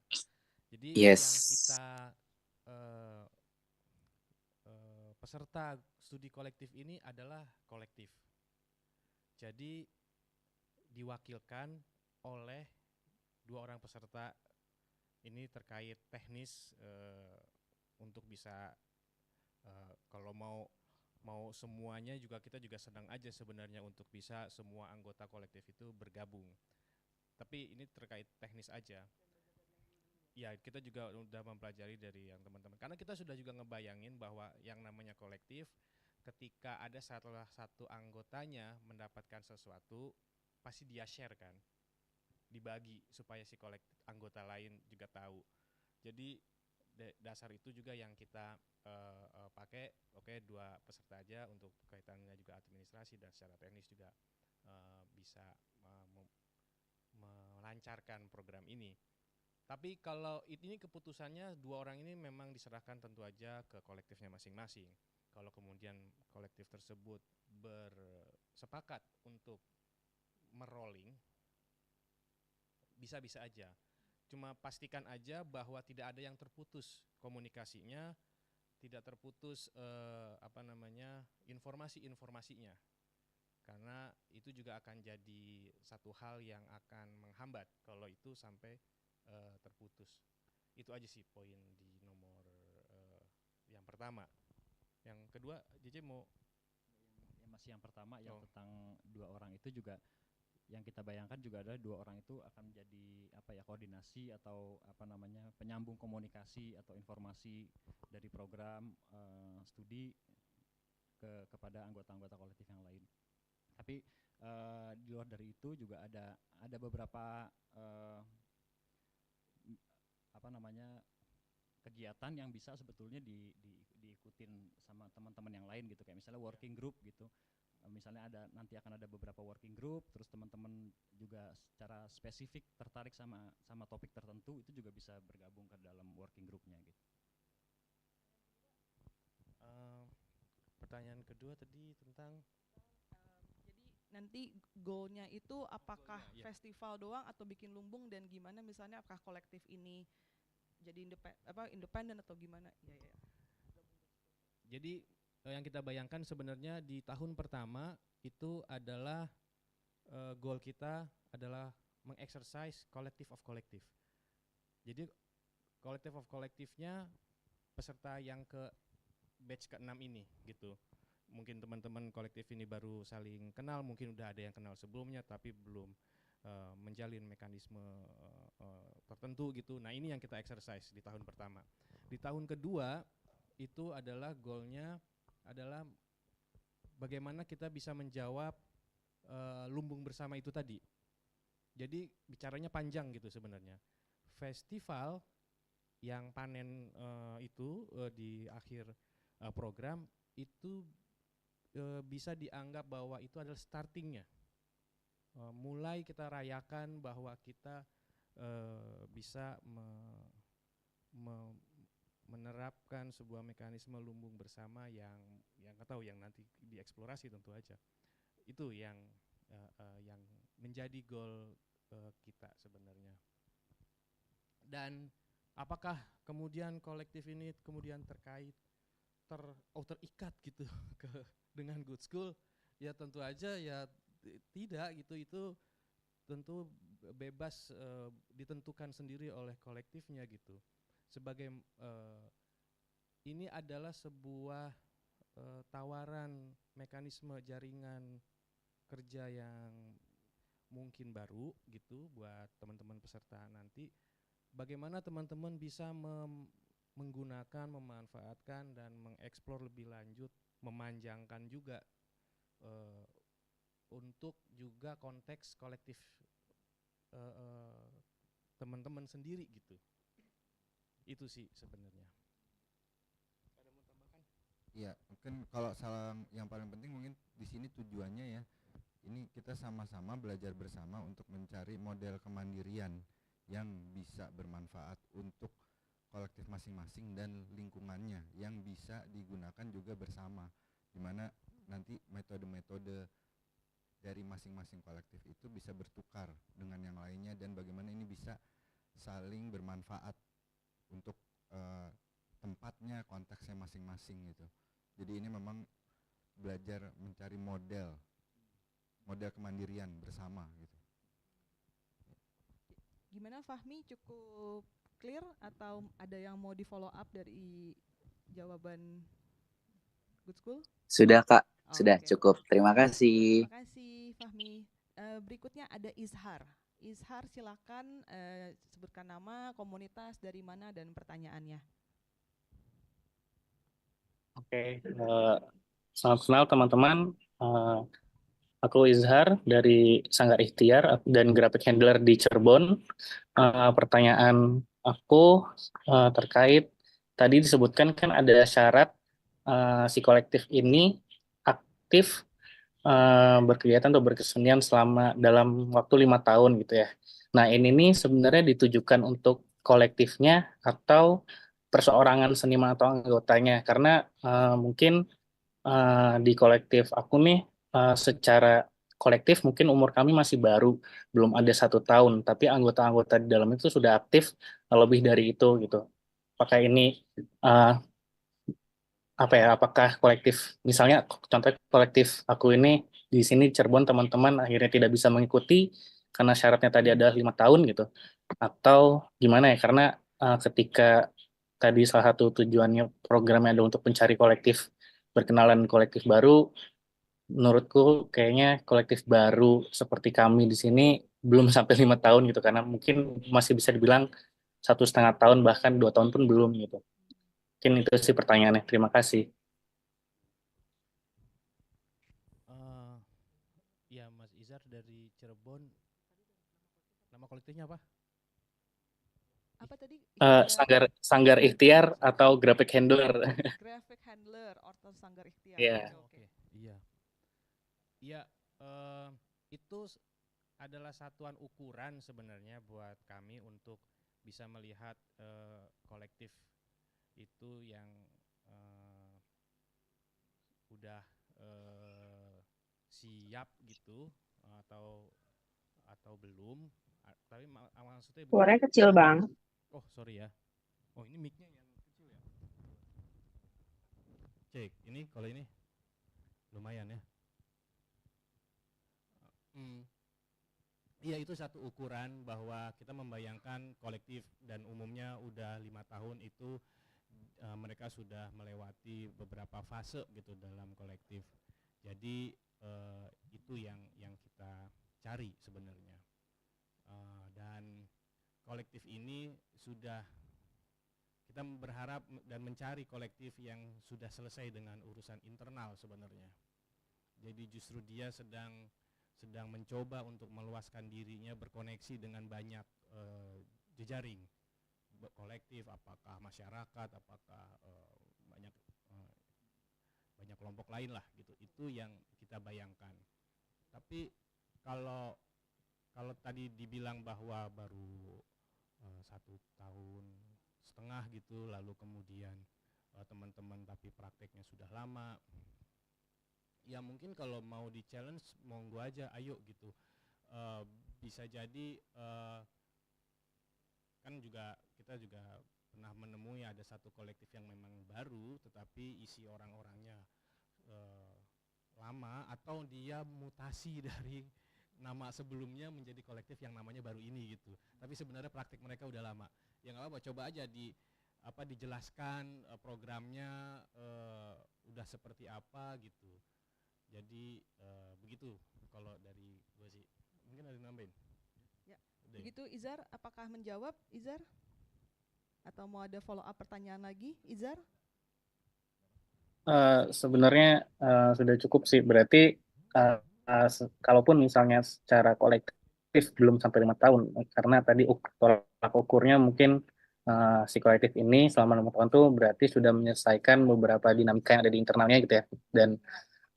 Jadi Yes. yang kita peserta studi kolektif ini adalah kolektif. Jadi diwakilkan oleh 2 orang peserta ini terkait teknis untuk bisa kalau mau semuanya juga kita juga senang aja sebenarnya untuk bisa semua anggota kolektif itu bergabung. Tapi ini terkait teknis aja. Ya, kita juga udah mempelajari dari yang teman-teman. Karena kita sudah juga ngebayangin bahwa yang namanya kolektif, ketika ada salah satu anggotanya mendapatkan sesuatu, pasti dia share kan, dibagi supaya si anggota lain juga tahu. Jadi dasar itu juga yang kita pakai. Oke, 2 peserta aja untuk kaitannya juga administrasi dan secara teknis juga bisa melancarkan program ini. Tapi kalau ini keputusannya 2 orang ini memang diserahkan tentu aja ke kolektifnya masing-masing. Kalau kemudian kolektif tersebut bersepakat untuk merolling, bisa-bisa aja. Cuma pastikan aja bahwa tidak ada yang terputus komunikasinya, tidak terputus informasi-informasinya. Karena itu juga akan jadi satu hal yang akan menghambat kalau itu sampai terputus. Itu aja sih poin di nomor yang pertama. Yang kedua, JJ mau masih yang pertama yang tentang 2 orang itu juga yang kita bayangkan juga adalah 2 orang itu akan menjadi koordinasi atau penyambung komunikasi atau informasi dari program studi kepada anggota-anggota kolektif yang lain. Tapi di luar dari itu juga ada beberapa kegiatan yang bisa sebetulnya diikutin sama teman-teman yang lain gitu, kayak misalnya working group gitu. Misalnya nanti akan ada beberapa working group, terus teman-teman juga secara spesifik tertarik sama topik tertentu, itu juga bisa bergabung ke dalam working groupnya gitu. Pertanyaan kedua tadi tentang jadi nanti goalnya itu apakah festival doang atau bikin lumbung, dan gimana misalnya apakah kolektif ini jadi independen atau gimana? Jadi yang kita bayangkan sebenarnya di tahun pertama itu adalah goal kita adalah mengexercise collective of collective. Jadi collective of collective-nya peserta yang ke batch ke-6 ini gitu. Mungkin teman-teman kolektif ini baru saling kenal, mungkin udah ada yang kenal sebelumnya tapi belum menjalin mekanisme tertentu gitu. Nah, ini yang kita exercise di tahun pertama. Di tahun kedua itu adalah goalnya adalah bagaimana kita bisa menjawab lumbung bersama itu tadi. Jadi bicaranya panjang gitu sebenarnya. Festival yang panen itu di akhir program itu bisa dianggap bahwa itu adalah startingnya. Mulai kita rayakan bahwa kita bisa menerapkan sebuah mekanisme lumbung bersama yang nanti dieksplorasi tentu aja. Itu yang menjadi goal kita sebenarnya. Dan apakah kemudian kolektif ini kemudian terikat gitu dengan Good School? Ya tentu aja ya tidak gitu, itu tentu bebas ditentukan sendiri oleh kolektifnya gitu. Sebagai ini adalah sebuah tawaran mekanisme jaringan kerja yang mungkin baru gitu buat teman-teman peserta nanti. Bagaimana teman-teman bisa menggunakan, memanfaatkan dan mengeksplor lebih lanjut, memanjangkan juga untuk juga konteks kolektif teman-teman sendiri gitu. Itu sih sebenarnya. Ada mau tambahkan? Iya, mungkin kalau yang paling penting mungkin di sini tujuannya ya, ini kita sama-sama belajar bersama untuk mencari model kemandirian yang bisa bermanfaat untuk kolektif masing-masing dan lingkungannya, yang bisa digunakan juga bersama, di mana nanti metode-metode dari masing-masing kolektif itu bisa bertukar dengan yang lainnya, dan bagaimana ini bisa saling bermanfaat untuk tempatnya, konteksnya masing-masing gitu. Jadi ini memang belajar mencari model kemandirian bersama gitu. Gimana Fahmi, cukup clear atau ada yang mau di follow up dari jawaban Good School? Sudah Kak, sudah Okay. cukup. Terima kasih. Terima kasih Fahmi. Berikutnya ada Izhar. Izhar silakan sebutkan nama, komunitas, dari mana, dan pertanyaannya. Oke, selamat kenal teman-teman. Aku Izhar dari Sanggar Ikhtiar dan graphic handler di Cirebon. Pertanyaan aku terkait tadi disebutkan kan ada syarat si kolektif ini aktif berkegiatan atau berkesenian selama dalam waktu 5 tahun gitu ya. Nah ini nih sebenarnya ditujukan untuk kolektifnya atau perseorangan seniman atau anggotanya, karena mungkin di kolektif aku nih secara kolektif mungkin umur kami masih baru, belum ada 1 tahun, tapi anggota-anggota di dalam itu sudah aktif lebih dari itu gitu. Apakah ini eh, apa ya? Apakah kolektif, misalnya contoh kolektif aku ini di sini Cirebon teman-teman akhirnya tidak bisa mengikuti karena syaratnya tadi ada 5 tahun gitu, atau gimana ya? Karena ketika tadi salah satu tujuannya programnya adalah untuk mencari kolektif berkenalan kolektif baru, menurutku kayaknya kolektif baru seperti kami di sini belum sampai 5 tahun gitu, karena mungkin masih bisa dibilang 1,5 tahun bahkan 2 tahun pun belum gitu. Mungkin itu sih pertanyaannya. Terima kasih. Ya Mas Izar dari Cirebon, nama kolektifnya apa? Apa tadi? Sanggar Ikhtiar atau Graphic Handler. Graphic Handler atau Sanggar Ikhtiar. Iya. Oke. Iya. Iya, itu adalah satuan ukuran sebenarnya buat kami untuk bisa melihat kolektif itu yang udah siap gitu atau belum. Tapi maksudnya Suaranya kecil, Bang. Oh, sorry ya. Oh, ini mic-nya yang kecil ya. Cek, ini kalau ini lumayan ya. Iya, itu satu ukuran bahwa kita membayangkan kolektif dan umumnya udah 5 tahun itu mereka sudah melewati beberapa fase gitu dalam kolektif. Jadi itu yang kita cari sebenarnya. Dan kolektif ini sudah, kita berharap dan mencari kolektif yang sudah selesai dengan urusan internal sebenarnya. Jadi justru dia sedang mencoba untuk meluaskan dirinya, berkoneksi dengan banyak jejaring kolektif, apakah masyarakat, apakah banyak kelompok lain lah gitu. Itu yang kita bayangkan. Tapi kalau tadi dibilang bahwa baru 1,5 tahun gitu, lalu kemudian teman-teman tapi prakteknya sudah lama, ya mungkin kalau mau di challenge monggo aja, ayo gitu. Bisa jadi kan kita juga pernah menemui ada satu kolektif yang memang baru tetapi isi orang-orangnya lama, atau dia mutasi dari nama sebelumnya menjadi kolektif yang namanya baru ini gitu. Tapi sebenarnya praktik mereka udah lama. Ya nggak apa-apa, coba aja dijelaskan programnya udah seperti apa gitu. Jadi begitu kalau dari gue sih. Mungkin ada nambahin? Ya. Begitu Izar, apakah menjawab Izar? Atau mau ada follow up pertanyaan lagi Izar? Sebenarnya sudah cukup sih. Berarti kalaupun misalnya secara kolektif belum sampai 5 tahun, karena tadi tolak ukurnya mungkin si kolektif ini selama 5 tahun tuh berarti sudah menyelesaikan beberapa dinamika yang ada di internalnya gitu ya. Dan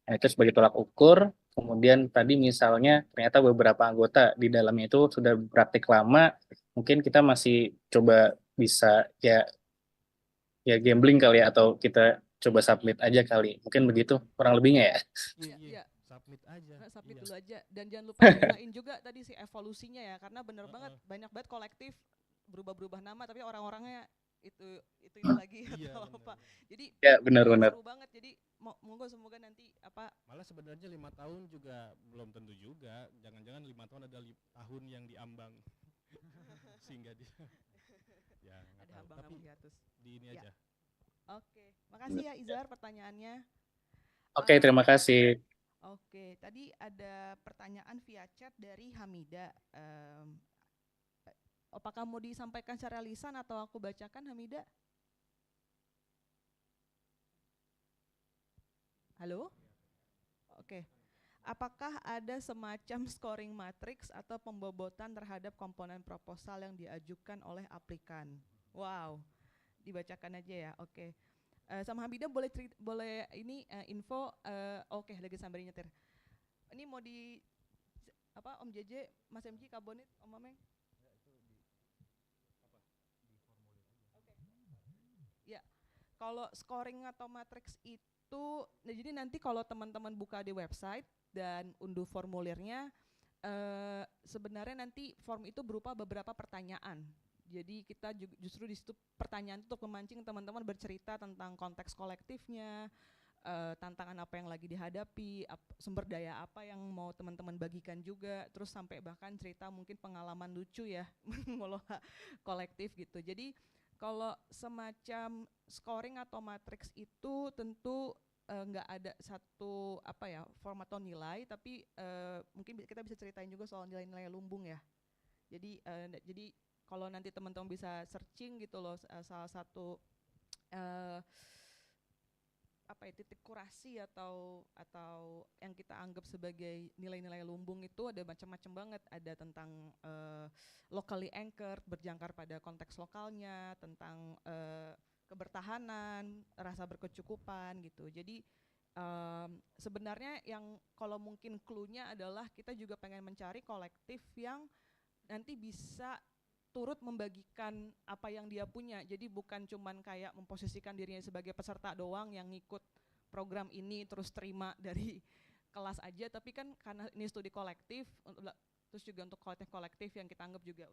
itu sebagai tolak ukur. Kemudian tadi misalnya ternyata beberapa anggota di dalamnya itu sudah praktik lama, mungkin kita masih coba bisa ya gambling kali ya, atau kita coba submit aja kali. Mungkin begitu kurang lebihnya ya. Iya. Submit aja. Submit dulu aja. Dan jangan lupa tanyain juga tadi si evolusinya ya, karena bener banget banyak banget kolektif berubah-berubah nama tapi orang-orangnya itu lagi atau apa. Jadi ya benar-benar seru banget. Jadi monggo semoga nanti apa. Malah sebenarnya 5 tahun juga belum tentu juga. Jangan-jangan 5 tahun ada tahun yang diambang sehingga dia ya nggak tahu. Tapi di ini aja. Oke, makasih ya Izar pertanyaannya. Oke, terima kasih. Oke, tadi ada pertanyaan via chat dari Hamida. Apakah mau disampaikan secara lisan atau aku bacakan, Hamida? Halo? Oke. Apakah ada semacam scoring matrix atau pembobotan terhadap komponen proposal yang diajukan oleh aplikan? Wow, dibacakan aja ya. Oke. Sama Hamida boleh ini info. Oke, lagi sambil nyetir. Ini mau di apa Om JJ, Mas MJ, Kabonit, Om Mameng? Ya, kalau scoring atau matrix itu itu, nah jadi nanti kalau teman-teman buka di website dan unduh formulirnya, sebenarnya nanti form itu berupa beberapa pertanyaan. Jadi kita justru di situ pertanyaan itu untuk memancing teman-teman bercerita tentang konteks kolektifnya, tantangan apa yang lagi dihadapi, sumber daya apa yang mau teman-teman bagikan juga, terus sampai bahkan cerita mungkin pengalaman lucu ya mengelola kolektif gitu. Jadi kalau semacam scoring atau matriks itu tentu nggak ada satu format atau nilai, tapi mungkin kita bisa ceritain juga soal nilai-nilai lumbung ya. Jadi kalau nanti teman-teman bisa searching gitu loh, salah satu titik kurasi atau yang kita anggap sebagai nilai-nilai lumbung itu ada macam-macam banget. Ada tentang locally anchored, berjangkar pada konteks lokalnya, tentang kebertahanan, rasa berkecukupan gitu. Jadi sebenarnya yang kalau mungkin clue-nya adalah kita juga pengen mencari kolektif yang nanti bisa turut membagikan apa yang dia punya. Jadi bukan cuman kayak memposisikan dirinya sebagai peserta doang yang ngikut program ini terus terima dari kelas aja, tapi kan karena ini studi kolektif, terus juga untuk kolektif yang kita anggap juga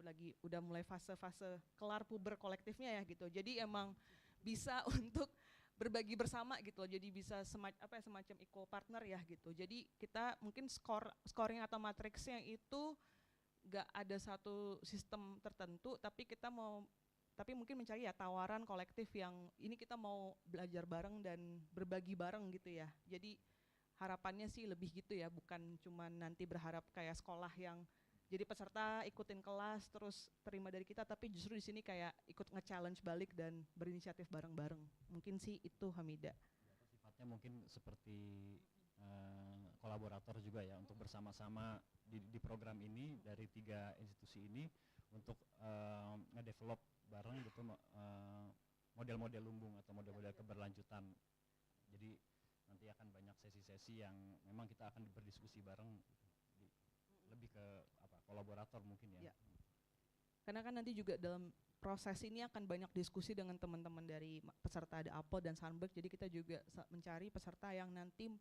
udah mulai fase-fase kelar puber kolektifnya ya gitu. Jadi emang bisa untuk berbagi bersama gitu loh. Jadi bisa semacam equal partner ya gitu. Jadi kita mungkin scoring atau matriksnya itu gak ada satu sistem tertentu, tapi mungkin mencari ya tawaran kolektif yang ini kita mau belajar bareng dan berbagi bareng gitu ya. Jadi harapannya sih lebih gitu ya, bukan cuma nanti berharap kayak sekolah yang jadi peserta ikutin kelas terus terima dari kita, tapi justru di sini kayak ikut nge-challenge balik dan berinisiatif bareng-bareng. Mungkin sih itu, Hamida. Sifatnya mungkin seperti kolaborator juga ya, untuk bersama-sama di program ini dari 3 institusi ini untuk nge-develop bareng gitu model-model lumbung atau model-model keberlanjutan. Jadi nanti akan banyak sesi-sesi yang memang kita akan berdiskusi bareng gitu. Lebih ke kolaborator mungkin ya. Karena kan nanti juga dalam proses ini akan banyak diskusi dengan teman-teman dari peserta ada Apple dan Sunberg. Jadi kita juga mencari peserta yang nanti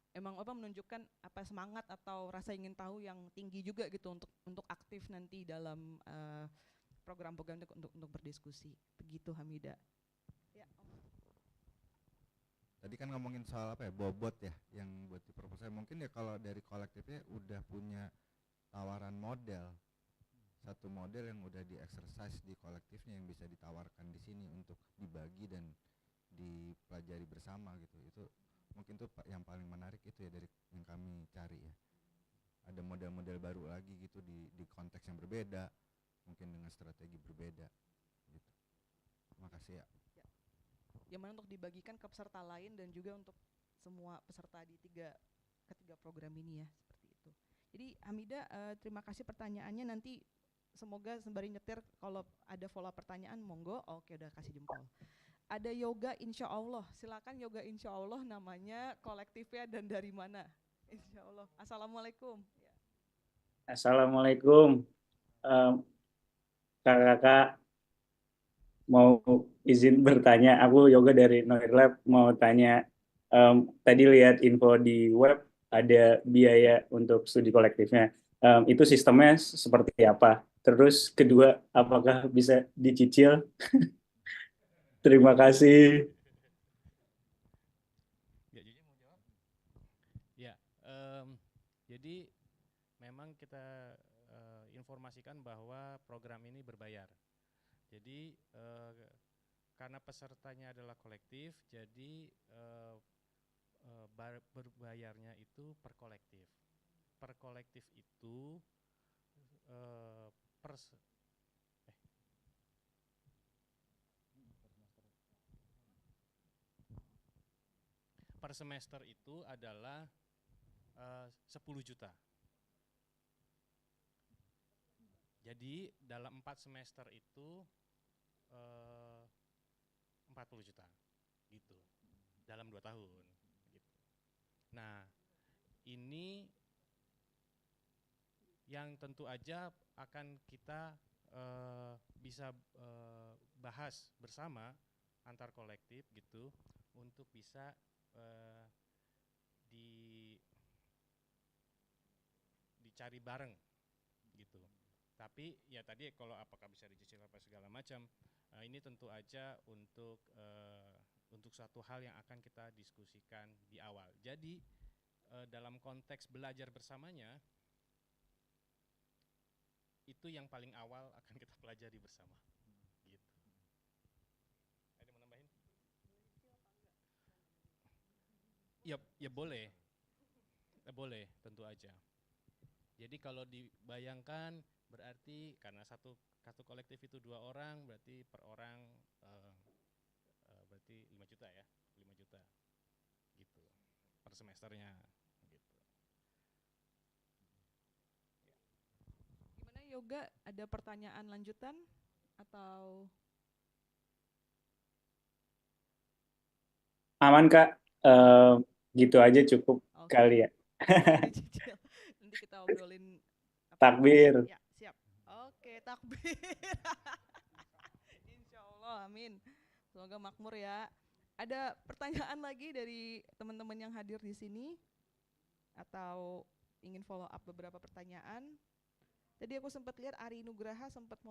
emang menunjukkan semangat atau rasa ingin tahu yang tinggi juga gitu untuk aktif nanti dalam program-program untuk berdiskusi. Begitu, Hamida. Ya. Tadi kan ngomongin soal bobot ya yang buat di proposal. Mungkin ya kalau dari kolektifnya udah punya tawaran model, satu model yang udah di-exercise di kolektifnya yang bisa ditawarkan di sini untuk dibagi dan dipelajari bersama gitu. Itu mungkin tuh yang paling menarik itu ya dari yang kami cari ya. Ada model-model baru lagi gitu di konteks yang berbeda, mungkin dengan strategi berbeda gitu. Terima kasih ya. Yang mana untuk dibagikan ke peserta lain dan juga untuk semua peserta di ketiga program ini ya, seperti itu. Jadi Hamida, terima kasih pertanyaannya. Nanti semoga sembari nyetir kalau ada follow pertanyaan monggo. Oke, udah kasih jempol. Ada yoga insya Allah, silakan yoga insya Allah, namanya kolektifnya dan dari mana? Insya Allah. Assalamualaikum. Assalamualaikum. Kakak mau izin bertanya, aku yoga dari Noir Lab, mau tanya, tadi lihat info di web ada biaya untuk studi kolektifnya, itu sistemnya seperti apa? Terus kedua, apakah bisa dicicil? Terima kasih. Ya, jadi memang kita informasikan bahwa program ini berbayar. Jadi karena pesertanya adalah kolektif, jadi berbayarnya itu per kolektif. Per kolektif itu per semester itu adalah 10 juta. Jadi dalam 4 semester itu 40 juta gitu. Dalam 2 tahun gitu. Nah, ini yang tentu aja akan kita bisa bahas bersama antar kolektif gitu untuk bisa eh, di dicari bareng gitu. Tapi ya tadi kalau apakah bisa dicicil apa segala macam, ini tentu aja untuk suatu hal yang akan kita diskusikan di awal. Jadi dalam konteks belajar bersamanya, itu yang paling awal akan kita pelajari bersama. Gitu. Ada yang mau nambahin? Ya boleh. Boleh, tentu aja. Jadi kalau dibayangkan berarti karena satu kolektif itu 2 orang, berarti per orang berarti 5 juta ya, 5 juta gitu per semesternya gitu. Gimana Yoga, ada pertanyaan lanjutan atau Aman Kak, gitu aja cukup kali ya. dicicil? Nanti kita obrolin Takbir. Ya, siap. Oke, takbir. Insya Allah, amin. Semoga makmur ya. Ada pertanyaan lagi dari teman-teman yang hadir di sini? Atau ingin follow up beberapa pertanyaan? Tadi aku sempat lihat Ari Nugraha sempat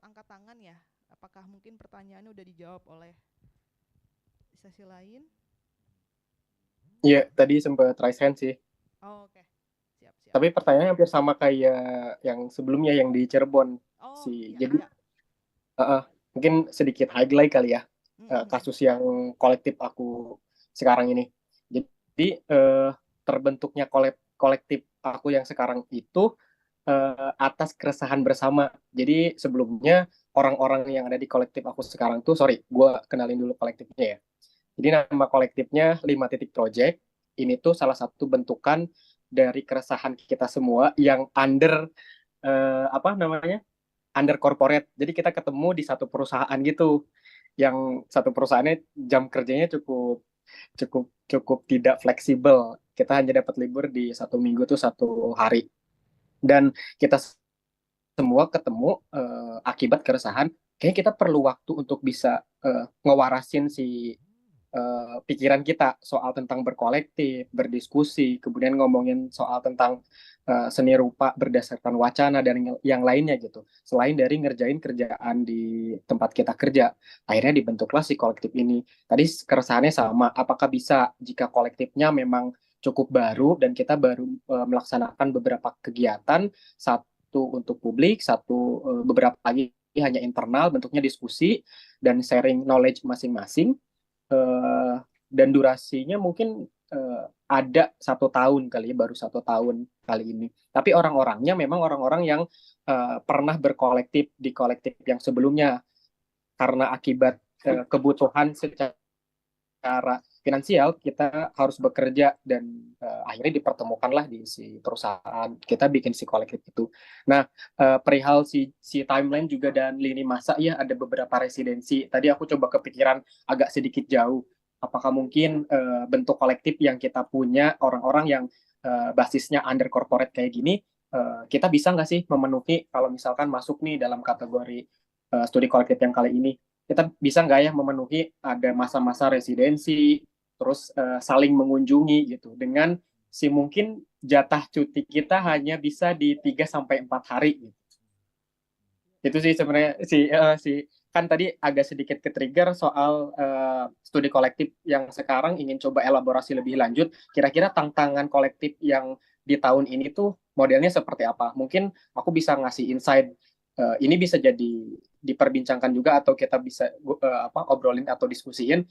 angkat tangan ya. Apakah mungkin pertanyaannya udah dijawab oleh di sesi lain? Iya, tadi sempat raise hand sih. Oh, oke. Siap. Tapi pertanyaannya hampir sama kayak yang sebelumnya yang di Cirebon sih. Iya, Jadi mungkin sedikit highlight kali ya kasus yang kolektif aku sekarang ini. Jadi terbentuknya kolektif aku yang sekarang itu atas keresahan bersama. Jadi sebelumnya orang-orang yang ada di kolektif aku sekarang tuh, gue kenalin dulu kolektifnya ya. Jadi nama kolektifnya 5 Titik Project. Ini tuh salah satu bentukan dari keresahan kita semua yang under under corporate. Jadi kita ketemu di satu perusahaan gitu, yang satu perusahaannya jam kerjanya cukup tidak fleksibel. Kita hanya dapat libur di 1 minggu tuh 1 hari. Dan kita semua ketemu akibat keresahan. Kayaknya kita perlu waktu untuk bisa ngewarasin si pikiran kita soal tentang berkolektif, berdiskusi, kemudian ngomongin soal tentang seni rupa berdasarkan wacana dan yang lainnya gitu. Selain dari ngerjain kerjaan di tempat kita kerja, akhirnya dibentuklah si kolektif ini. Tadi keresahannya sama, apakah bisa jika kolektifnya memang cukup baru dan kita baru melaksanakan beberapa kegiatan, satu untuk publik, satu beberapa lagi hanya internal, bentuknya diskusi dan sharing knowledge masing-masing. Dan durasinya mungkin ada 1 tahun kali, baru 1 tahun kali ini. Tapi orang-orangnya memang orang-orang yang pernah berkolektif di kolektif yang sebelumnya, karena akibat kebutuhan secara finansial kita harus bekerja dan akhirnya dipertemukanlah di si perusahaan, kita bikin si kolektif itu. Nah, perihal si timeline juga dan lini masa ya, ada beberapa residensi. Tadi aku coba kepikiran agak sedikit jauh. Apakah mungkin bentuk kolektif yang kita punya orang-orang yang basisnya under corporate kayak gini, kita bisa nggak sih memenuhi kalau misalkan masuk nih dalam kategori studi kolektif yang kali ini, kita bisa nggak ya memenuhi ada masa-masa residensi, terus saling mengunjungi gitu, dengan si mungkin jatah cuti kita hanya bisa di 3-4 hari gitu. Itu sih sebenarnya si kan tadi agak sedikit ke-trigger soal studi kolektif yang sekarang, ingin coba elaborasi lebih lanjut. Kira-kira tantangan kolektif yang di tahun ini tuh modelnya seperti apa? Mungkin aku bisa ngasih insight, ini bisa jadi diperbincangkan juga atau kita bisa obrolin atau diskusiin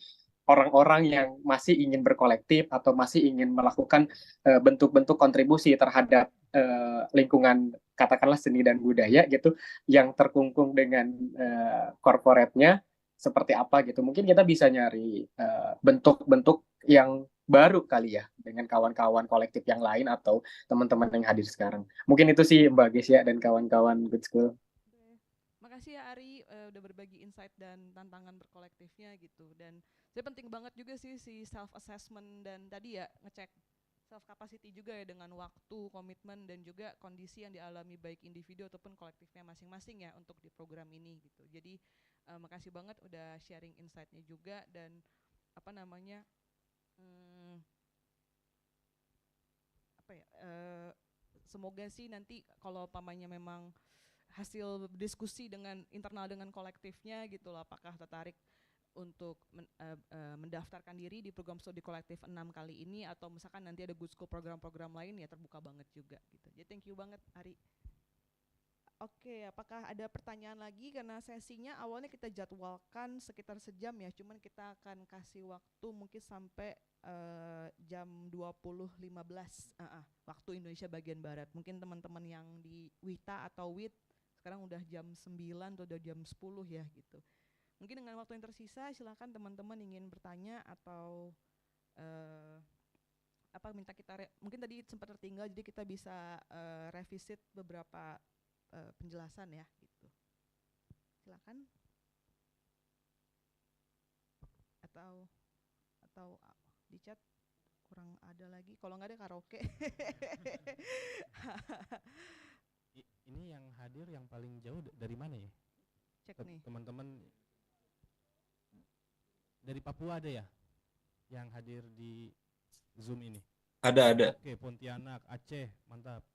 orang-orang yang masih ingin berkolektif atau masih ingin melakukan bentuk-bentuk kontribusi terhadap lingkungan katakanlah seni dan budaya gitu, yang terkungkung dengan corporate-nya seperti apa gitu. Mungkin kita bisa nyari bentuk-bentuk yang baru kali ya dengan kawan-kawan kolektif yang lain atau teman-teman yang hadir sekarang. Mungkin itu sih Mbak Gesia dan kawan-kawan Good School. Makasih ya Ari, udah berbagi insight dan tantangan berkolektifnya gitu. Dan saya penting banget juga sih si self assessment dan tadi ya ngecek self capacity juga ya, dengan waktu, komitmen dan juga kondisi yang dialami baik individu ataupun kolektifnya masing-masing ya untuk di program ini gitu. Jadi makasih banget udah sharing insight-nya juga dan Hmm, apa ya? Semoga sih nanti kalau pamannya memang hasil diskusi dengan internal dengan kolektifnya gitu loh, apakah tertarik untuk mendaftarkan diri di program studi kolektif 6 kali ini, atau misalkan nanti ada good school program-program lain, ya terbuka banget juga gitu. Jadi thank you banget Ari. Oke, apakah ada pertanyaan lagi? Karena sesinya awalnya kita jadwalkan sekitar sejam ya, cuman kita akan kasih waktu mungkin sampai jam 20.15 waktu Indonesia bagian Barat. Mungkin teman-teman yang di WITA atau WIT sekarang udah jam 9 atau udah jam 10 ya gitu. Mungkin dengan waktu yang tersisa silakan teman-teman ingin bertanya atau minta kita mungkin tadi sempat tertinggal, jadi kita bisa revisit beberapa penjelasan ya gitu. Silakan. Atau di chat kurang ada lagi. Kalau nggak ada karaoke. Ini yang hadir yang paling jauh dari mana ya? Cek nih. Teman-teman dari Papua ada ya yang hadir di Zoom ini? Ada. Oke, Pontianak, Aceh, mantap.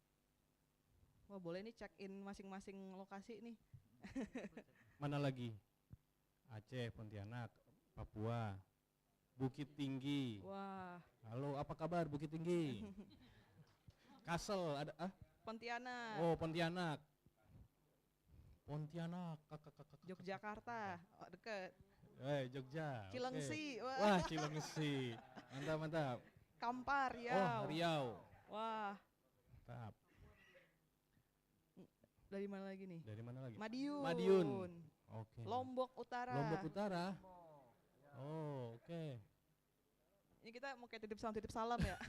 Wah, boleh nih check in masing-masing lokasi nih. Mana lagi? Aceh, Pontianak, Papua, Bukit Tinggi. Wah. Halo, apa kabar Bukit Tinggi? Kasel ada Pontianak. Oh, Pontianak. Kakak. Yogyakarta, deket. Jogja. Cilengsi. Okay. Wah, Cilengsi. Mantap. Kampar, Riau. Oh, Riau. Wah. Mantap. Dari mana lagi nih? Madiun. Oke. Lombok Utara. Oh, oke. Ini kita mau kayak titip salam ya.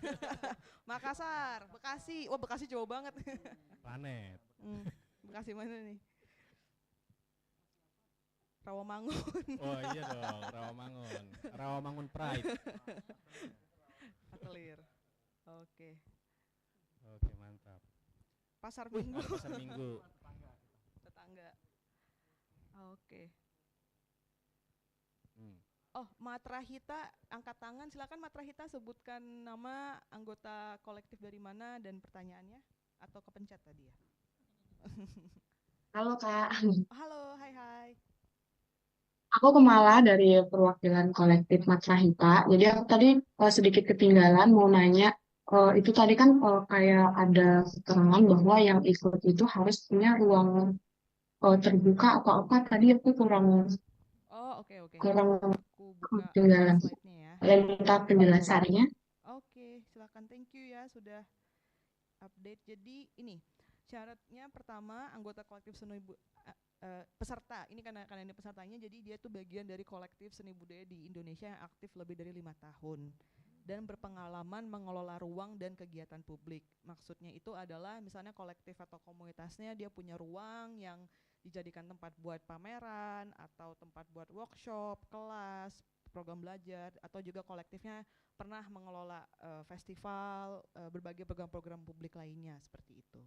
Makassar, Bekasi. Wah, Bekasi jauh banget. Planet. Bekasi mana nih? Rawamangun. Oh iya dong, Rawamangun Pride. Atelier. Oke, mantap. Pasar Minggu. Pasar Minggu. Tetangga. Oke. Oh, Matrahita, angkat tangan. Silakan Matrahita, sebutkan nama, anggota kolektif dari mana, dan pertanyaannya, atau kepencet tadi ya. Halo Kak. Halo, hai. Aku Kumala dari perwakilan kolektif Matrahita. Jadi aku tadi sedikit ketinggalan mau nanya, itu tadi kan kayak ada keterangan bahwa yang ikut itu harus punya ruang terbuka atau apa, tadi aku kurang Oke. kurang Aku buka ketinggalan. slide-nya ya. Saya minta penjelasannya. Oke, silakan. Thank you ya sudah update. Jadi ini syaratnya pertama, anggota kolektif seni peserta. Ini karena ini pesertanya, jadi dia tuh bagian dari kolektif seni budaya di Indonesia yang aktif lebih dari 5 tahun dan berpengalaman mengelola ruang dan kegiatan publik. Maksudnya itu adalah misalnya kolektif atau komunitasnya dia punya ruang yang dijadikan tempat buat pameran atau tempat buat workshop, kelas, program belajar, atau juga kolektifnya pernah mengelola festival, berbagai program-program publik lainnya seperti itu.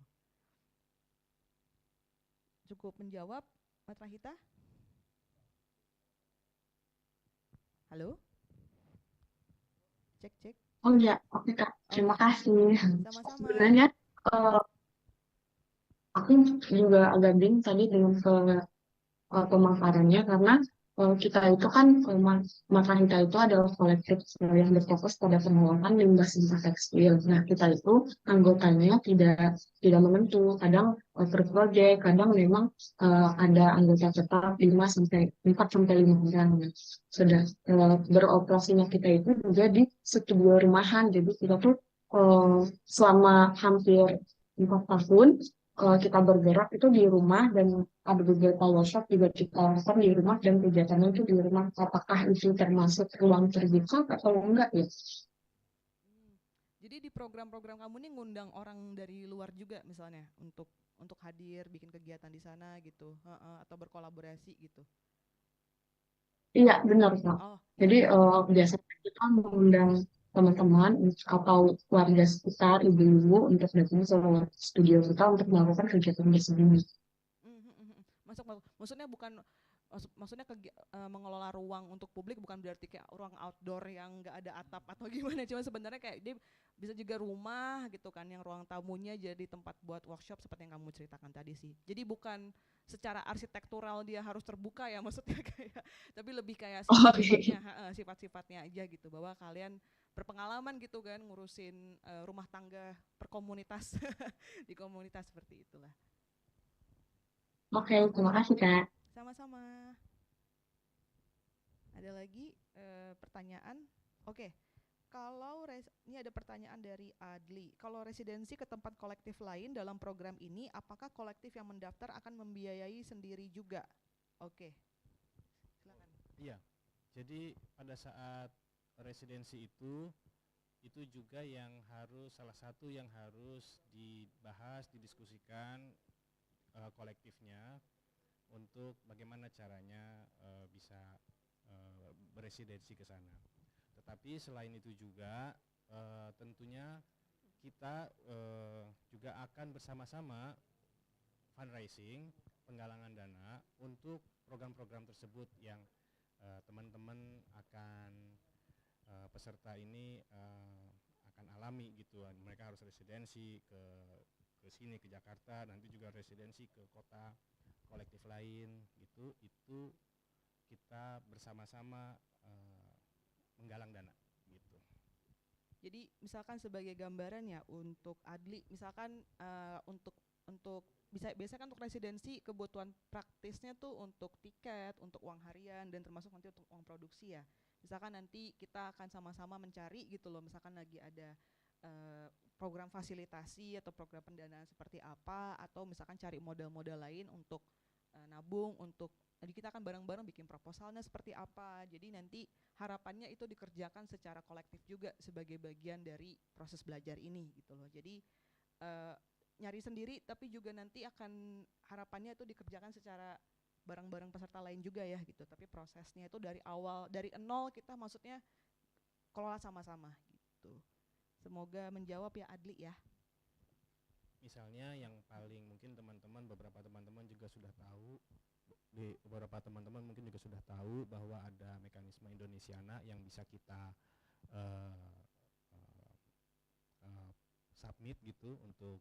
Cukup menjawab, Matrahita? Halo? Cek. Oh iya, oke Kak. Terima kasih. Sama-sama. Sebenarnya aku juga agak bingung tadi dengan pemaparannya, karena kita itu kan Matrahita itu adalah kolektif yang berfokus pada pengolahan limbah sisa tekstil. Nah, kita itu anggotanya tidak menentu. Kadang per project, kadang memang ada anggota tetap 4-5 orang. Sudah beroperasinya kita itu juga di studio rumahan. Jadi kita tuh selama hampir 4 tahun kita bergerak itu di rumah, dan ada beberapa workshop juga kita lakukan di rumah, dan kegiatannya itu di rumah. Apakah itu termasuk ruang terbuka atau enggak ya? Jadi di program-program kamu nih ngundang orang dari luar juga misalnya untuk hadir bikin kegiatan di sana gitu, atau berkolaborasi gitu? Iya benar Kak. Jadi biasanya kita mengundang teman-teman atau warga sekitar, ibu-ibu untuk datang ke studio kita untuk melakukan kegiatan tersebut. Maksudnya bukan maksudnya mengelola ruang untuk publik bukan berarti kayak ruang outdoor yang nggak ada atap atau gimana, cuma sebenarnya kayak dia bisa juga rumah gitu kan, yang ruang tamunya jadi tempat buat workshop seperti yang kamu ceritakan tadi sih. Jadi bukan secara arsitektural dia harus terbuka ya maksudnya kayak, tapi lebih kayak sifat-sifatnya aja gitu, bahwa kalian berpengalaman gitu kan ngurusin rumah tangga perkomunitas di komunitas seperti itulah. Oke, terima kasih Kak. Sama-sama. Ada lagi pertanyaan? Oke. Kalau ini ada pertanyaan dari Adli. Kalau residensi ke tempat kolektif lain dalam program ini, apakah kolektif yang mendaftar akan membiayai sendiri juga? Oke. Silakan. Iya. Jadi pada saat residensi itu juga yang harus, salah satu yang harus dibahas, didiskusikan kolektifnya untuk bagaimana caranya bisa beresidensi ke sana. Tetapi selain itu juga tentunya kita juga akan bersama-sama fundraising, penggalangan dana untuk program-program tersebut yang teman-teman akan peserta ini akan alami gitu. Mereka harus residensi ke sini, ke Jakarta, nanti juga residensi ke kota kolektif lain gitu. Itu kita bersama-sama menggalang dana gitu. Jadi misalkan sebagai gambaran ya untuk Adli, misalkan untuk biasanya kan untuk residensi kebutuhan praktisnya tuh untuk tiket, untuk uang harian, dan termasuk nanti untuk uang produksi ya. Misalkan nanti kita akan sama-sama mencari gitu loh, misalkan lagi ada program fasilitasi atau program pendanaan seperti apa, atau misalkan cari modal-modal lain untuk nabung, untuk jadi kita akan bareng-bareng bikin proposalnya seperti apa. Jadi nanti harapannya itu dikerjakan secara kolektif juga sebagai bagian dari proses belajar ini gitu loh. Jadi nyari sendiri, tapi juga nanti akan harapannya itu dikerjakan secara bareng-bareng peserta lain juga ya gitu. Tapi prosesnya itu dari awal, dari nol kita maksudnya kelola sama-sama gitu. Semoga menjawab ya Adli ya. Misalnya yang paling mungkin teman-teman, beberapa teman-teman juga sudah tahu, beberapa teman-teman mungkin juga sudah tahu bahwa ada mekanisme Indonesiana yang bisa kita submit gitu untuk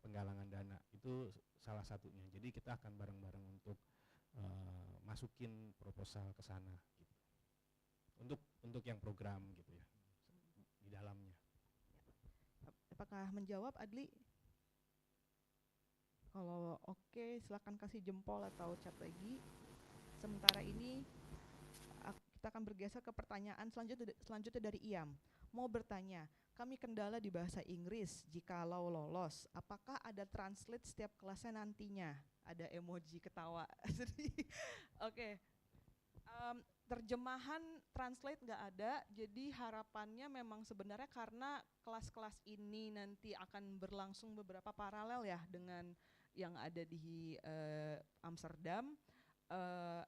penggalangan dana. Itu salah satunya. Jadi kita akan bareng-bareng untuk masukin proposal ke sana gitu. Untuk yang program gitu ya di dalamnya. Apakah menjawab Adli? Kalau oke, silakan kasih jempol atau chat lagi. Sementara ini kita akan bergeser ke pertanyaan selanjutnya dari Iam. Mau bertanya, kami kendala di bahasa Inggris. Jikalau lolos, apakah ada translate setiap kelasnya nantinya? Ada emoji ketawa. Oke. Terjemahan translate nggak ada, jadi harapannya memang sebenarnya karena kelas-kelas ini nanti akan berlangsung beberapa paralel ya dengan yang ada di Amsterdam.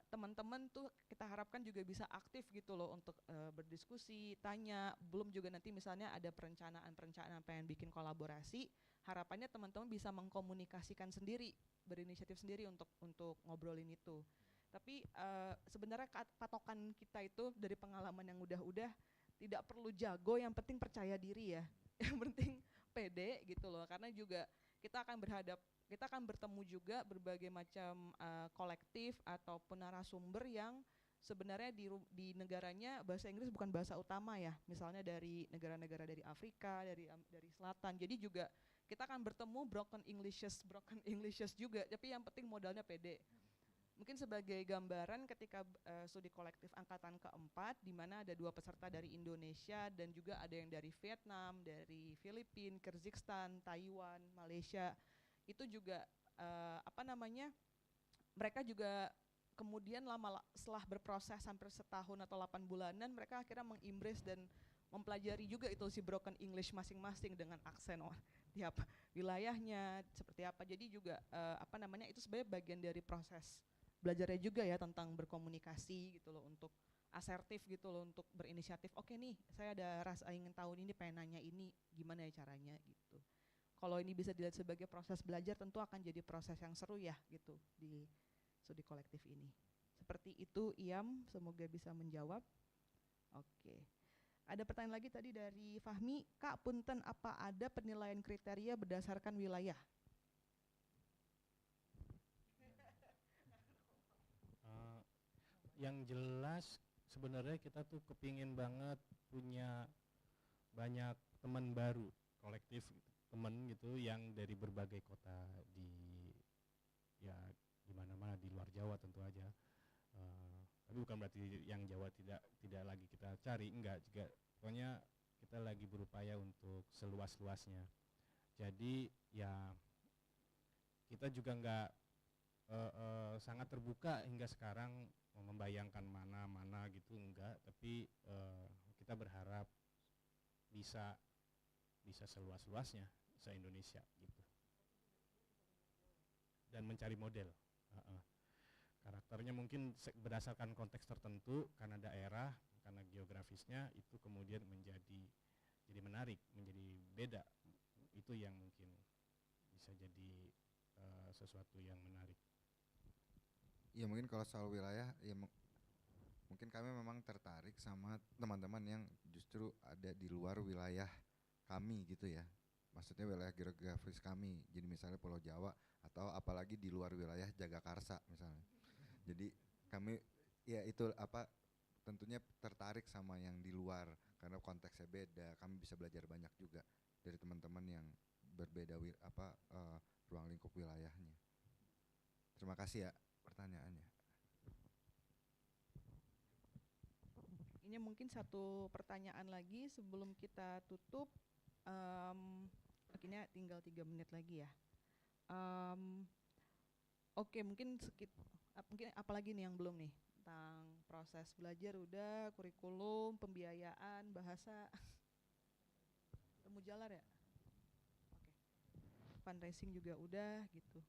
Teman-teman tuh kita harapkan juga bisa aktif gitu loh untuk berdiskusi, tanya. Belum juga nanti misalnya ada perencanaan pengen bikin kolaborasi, harapannya teman-teman bisa mengkomunikasikan sendiri, berinisiatif sendiri untuk ngobrolin itu. Tapi sebenarnya patokan kita itu dari pengalaman yang udah tidak perlu jago, yang penting percaya diri ya, yang penting pede gitu loh, karena juga kita akan bertemu juga berbagai macam kolektif ataupun narasumber yang sebenarnya di negaranya bahasa Inggris bukan bahasa utama ya, misalnya dari negara-negara dari Afrika, dari selatan. Jadi juga kita akan bertemu broken Englishes juga, tapi yang penting modalnya pede. Mungkin sebagai gambaran ketika studi kolektif angkatan keempat, di mana ada 2 peserta dari Indonesia dan juga ada yang dari Vietnam, dari Filipina, Kyrgyzstan, Taiwan, Malaysia, itu juga mereka juga kemudian setelah berproses hampir setahun atau 8 bulanan, mereka akhirnya mengimbres dan mempelajari juga itu si broken English masing-masing dengan aksen tiap wilayahnya seperti apa. Jadi juga itu sebenarnya bagian dari proses belajarnya juga ya, tentang berkomunikasi gitu loh, untuk asertif gitu loh, untuk berinisiatif. Oke nih, saya ada rasa ingin tahu ini, pengen nanya ini, gimana ya caranya gitu. Kalau ini bisa dilihat sebagai proses belajar, tentu akan jadi proses yang seru ya gitu di studi kolektif ini. seperti itu, Iam, semoga bisa menjawab. Oke. Ada pertanyaan lagi tadi dari Fahmi, Kak punten apa ada penilaian kriteria berdasarkan wilayah? Yang jelas sebenarnya kita tuh kepingin banget punya banyak teman baru, kolektif teman gitu yang dari berbagai kota ya di mana-mana di luar Jawa tentu aja. Tapi bukan berarti yang Jawa tidak lagi kita cari, enggak, juga pokoknya kita lagi berupaya untuk seluas-luasnya. Jadi ya kita juga enggak sangat terbuka hingga sekarang membayangkan mana gitu, enggak, tapi kita berharap bisa seluas-luasnya se-Indonesia gitu. Dan mencari model. Karakternya mungkin berdasarkan konteks tertentu, karena daerah, karena geografisnya itu kemudian menjadi menarik, menjadi beda. Itu yang mungkin bisa jadi sesuatu yang menarik. Ya mungkin kalau soal wilayah ya mungkin kami memang tertarik sama teman-teman yang justru ada di luar wilayah kami gitu ya. Maksudnya wilayah geografis kami. Jadi misalnya Pulau Jawa atau apalagi di luar wilayah Jagakarsa misalnya. Jadi kami ya itu tentunya tertarik sama yang di luar karena konteksnya beda. Kami bisa belajar banyak juga dari teman-teman yang berbeda ruang lingkup wilayahnya. Terima kasih ya pertanyaannya. Ini mungkin satu pertanyaan lagi sebelum kita tutup. Akhirnya tinggal 3 menit lagi ya. Oke, mungkin apalagi nih yang belum nih tentang proses belajar udah, kurikulum, pembiayaan, bahasa, temu jalar ya. Oke, fundraising juga udah gitu.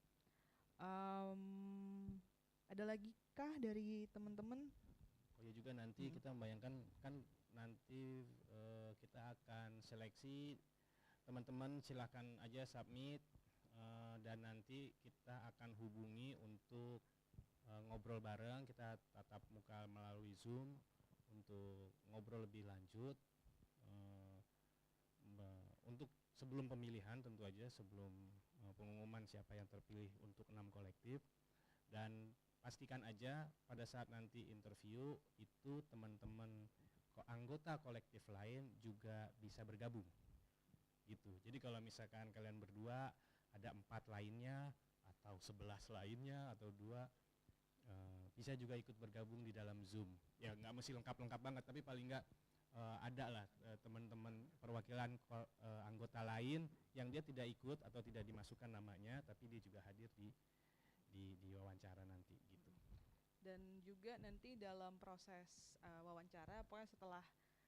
Ada lagi kah dari teman-teman? Oh ya juga nanti kita membayangkan kan nanti kita akan seleksi teman-teman, silakan aja submit dan nanti kita akan hubungi untuk ngobrol bareng, kita tatap muka melalui Zoom untuk ngobrol lebih lanjut untuk sebelum pemilihan tentu aja, sebelum pengumuman siapa yang terpilih untuk 6 kolektif. Dan pastikan aja pada saat nanti interview itu teman-teman anggota kolektif lain juga bisa bergabung gitu. Jadi kalau misalkan kalian berdua ada 4 lainnya atau 11 lainnya atau 2 bisa juga ikut bergabung di dalam Zoom. Ya nggak mesti lengkap banget, tapi paling nggak ada lah teman-teman perwakilan anggota lain yang dia tidak ikut atau tidak dimasukkan namanya, tapi dia juga hadir di wawancara nanti gitu. Dan juga nanti dalam proses wawancara, pokoknya setelah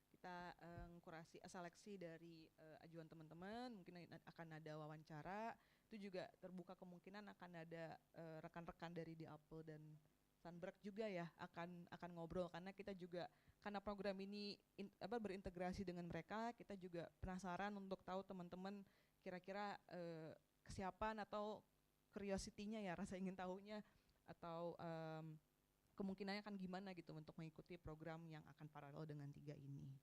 kita kurasi seleksi dari ajuan teman-teman, mungkin akan ada wawancara. Itu juga terbuka kemungkinan akan ada rekan-rekan dari Diapel dan Sunberg juga ya akan ngobrol, karena kita juga karena program ini berintegrasi dengan mereka, kita juga penasaran untuk tahu teman-teman kira-kira kesiapan atau curiosity-nya ya, rasa ingin tahunya atau kemungkinannya akan gimana gitu untuk mengikuti program yang akan paralel dengan 3 ini.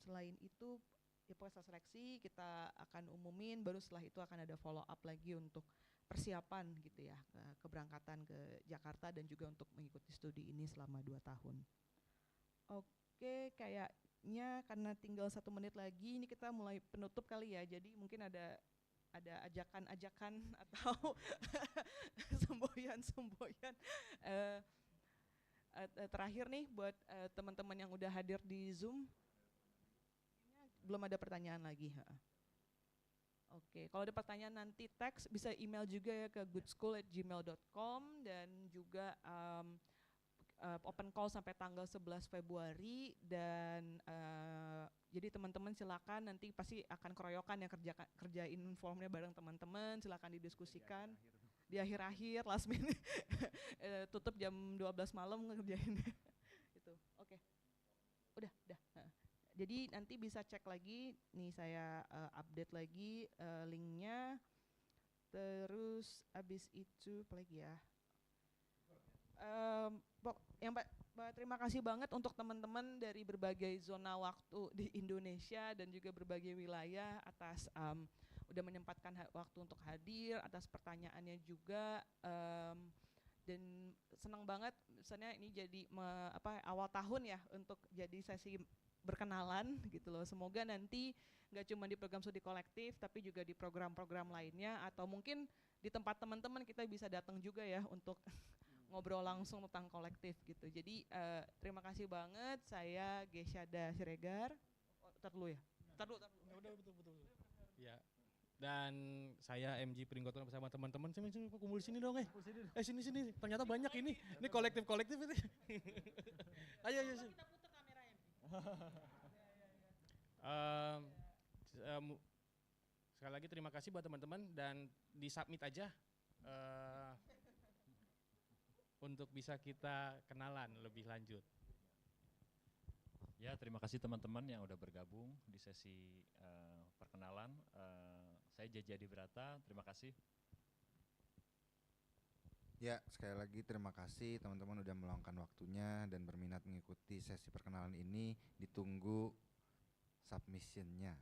Selain itu ya proses seleksi kita akan umumin, baru setelah itu akan ada follow up lagi untuk persiapan gitu ya, keberangkatan ke Jakarta dan juga untuk mengikuti studi ini selama 2 tahun. Oke, kayaknya karena tinggal 1 menit lagi, ini kita mulai penutup kali ya, jadi mungkin ada ajakan-ajakan atau semboyan-semboyan terakhir nih buat teman-teman yang udah hadir di Zoom. Belum ada pertanyaan lagi. Oke, kalau ada pertanyaan nanti teks bisa email juga ya ke goodschool@gmail.com dan juga open call sampai tanggal 11 Februari dan jadi teman-teman silakan, nanti pasti akan keroyokan yang kerjain formnya bareng teman-teman, silakan didiskusikan di akhir-akhir last minute tutup jam 12 malam ngerjain itu. Oke. Udah. Jadi nanti bisa cek lagi nih, saya update lagi linknya. Terus abis itu apa lagi ya? Terima kasih banget untuk teman-teman dari berbagai zona waktu di Indonesia dan juga berbagai wilayah atas udah menyempatkan waktu untuk hadir, atas pertanyaannya juga, dan senang banget misalnya ini jadi awal tahun ya untuk jadi sesi berkenalan gitu loh. Semoga nanti nggak cuma di program studi kolektif tapi juga di program-program lainnya, atau mungkin di tempat teman-teman kita bisa datang juga ya untuk ngobrol langsung tentang kolektif gitu. Jadi terima kasih banget. Saya Gesyada Siregar. Tar dulu ya. Tar dulu. Udah betul. Ya. Dan saya MG Pringgoto bersama teman-teman. Sini kumpul sini dong sini. Ternyata banyak ini. Ini kolektif ini. Ayo. Kita putar kameranya. Sekali lagi terima kasih buat teman-teman dan di-submit aja untuk bisa kita kenalan lebih lanjut. Ya, terima kasih teman-teman yang udah bergabung di sesi perkenalan. Saya Jajadi Brata, terima kasih. Ya, sekali lagi terima kasih teman-teman udah meluangkan waktunya dan berminat mengikuti sesi perkenalan ini. Ditunggu submission-nya.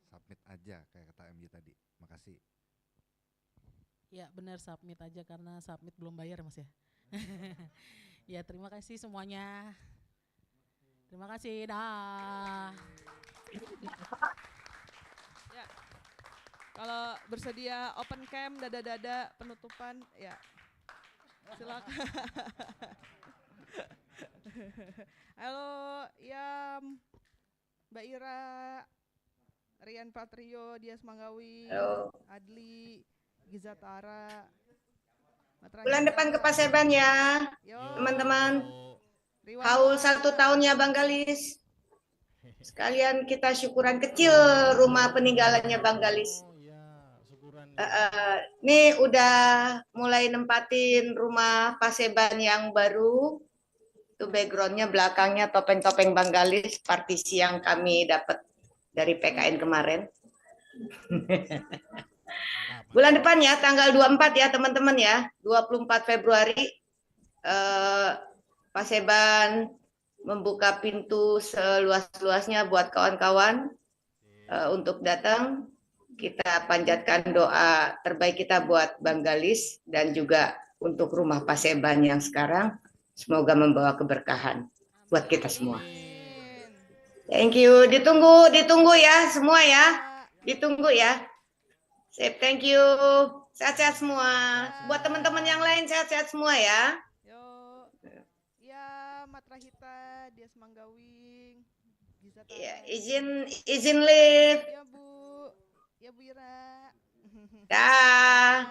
Submit aja kayak kata MJ tadi. Makasih. Ya, benar, submit aja karena submit belum bayar Mas ya. Ya, terima kasih semuanya. Terima kasih, dah. Ya, kalau bersedia open cam, dada-dada penutupan, ya silakan. Halo, ya Mbak Ira, Rian Patrio, Dias Manggawi, Adli, Gizatara. Bulan depan ke Paseban ya, teman-teman. Haul 1 tahunnya Bang Galis. Sekalian kita syukuran kecil rumah peninggalannya Bang Galis. Nih udah mulai nempatin rumah Paseban yang baru. Itu backgroundnya belakangnya topeng-topeng Bang Galis, partisi yang kami dapat dari PKN kemarin. Bulan depan ya, tanggal 24 ya teman-teman ya, 24 Februari Paseban membuka pintu seluas-luasnya buat kawan-kawan untuk datang. Kita panjatkan doa terbaik kita buat Bang Galis dan juga untuk rumah Paseban yang sekarang. Semoga membawa keberkahan buat kita semua. Thank you, ditunggu ya semua ya, ditunggu ya. Sip, thank you. Sehat-sehat semua. Buat teman-teman yang lain sehat-sehat semua ya. Ya, Matrahita, Dias Manggawing, Ya, izin live. Ya Bu Ira. Dah.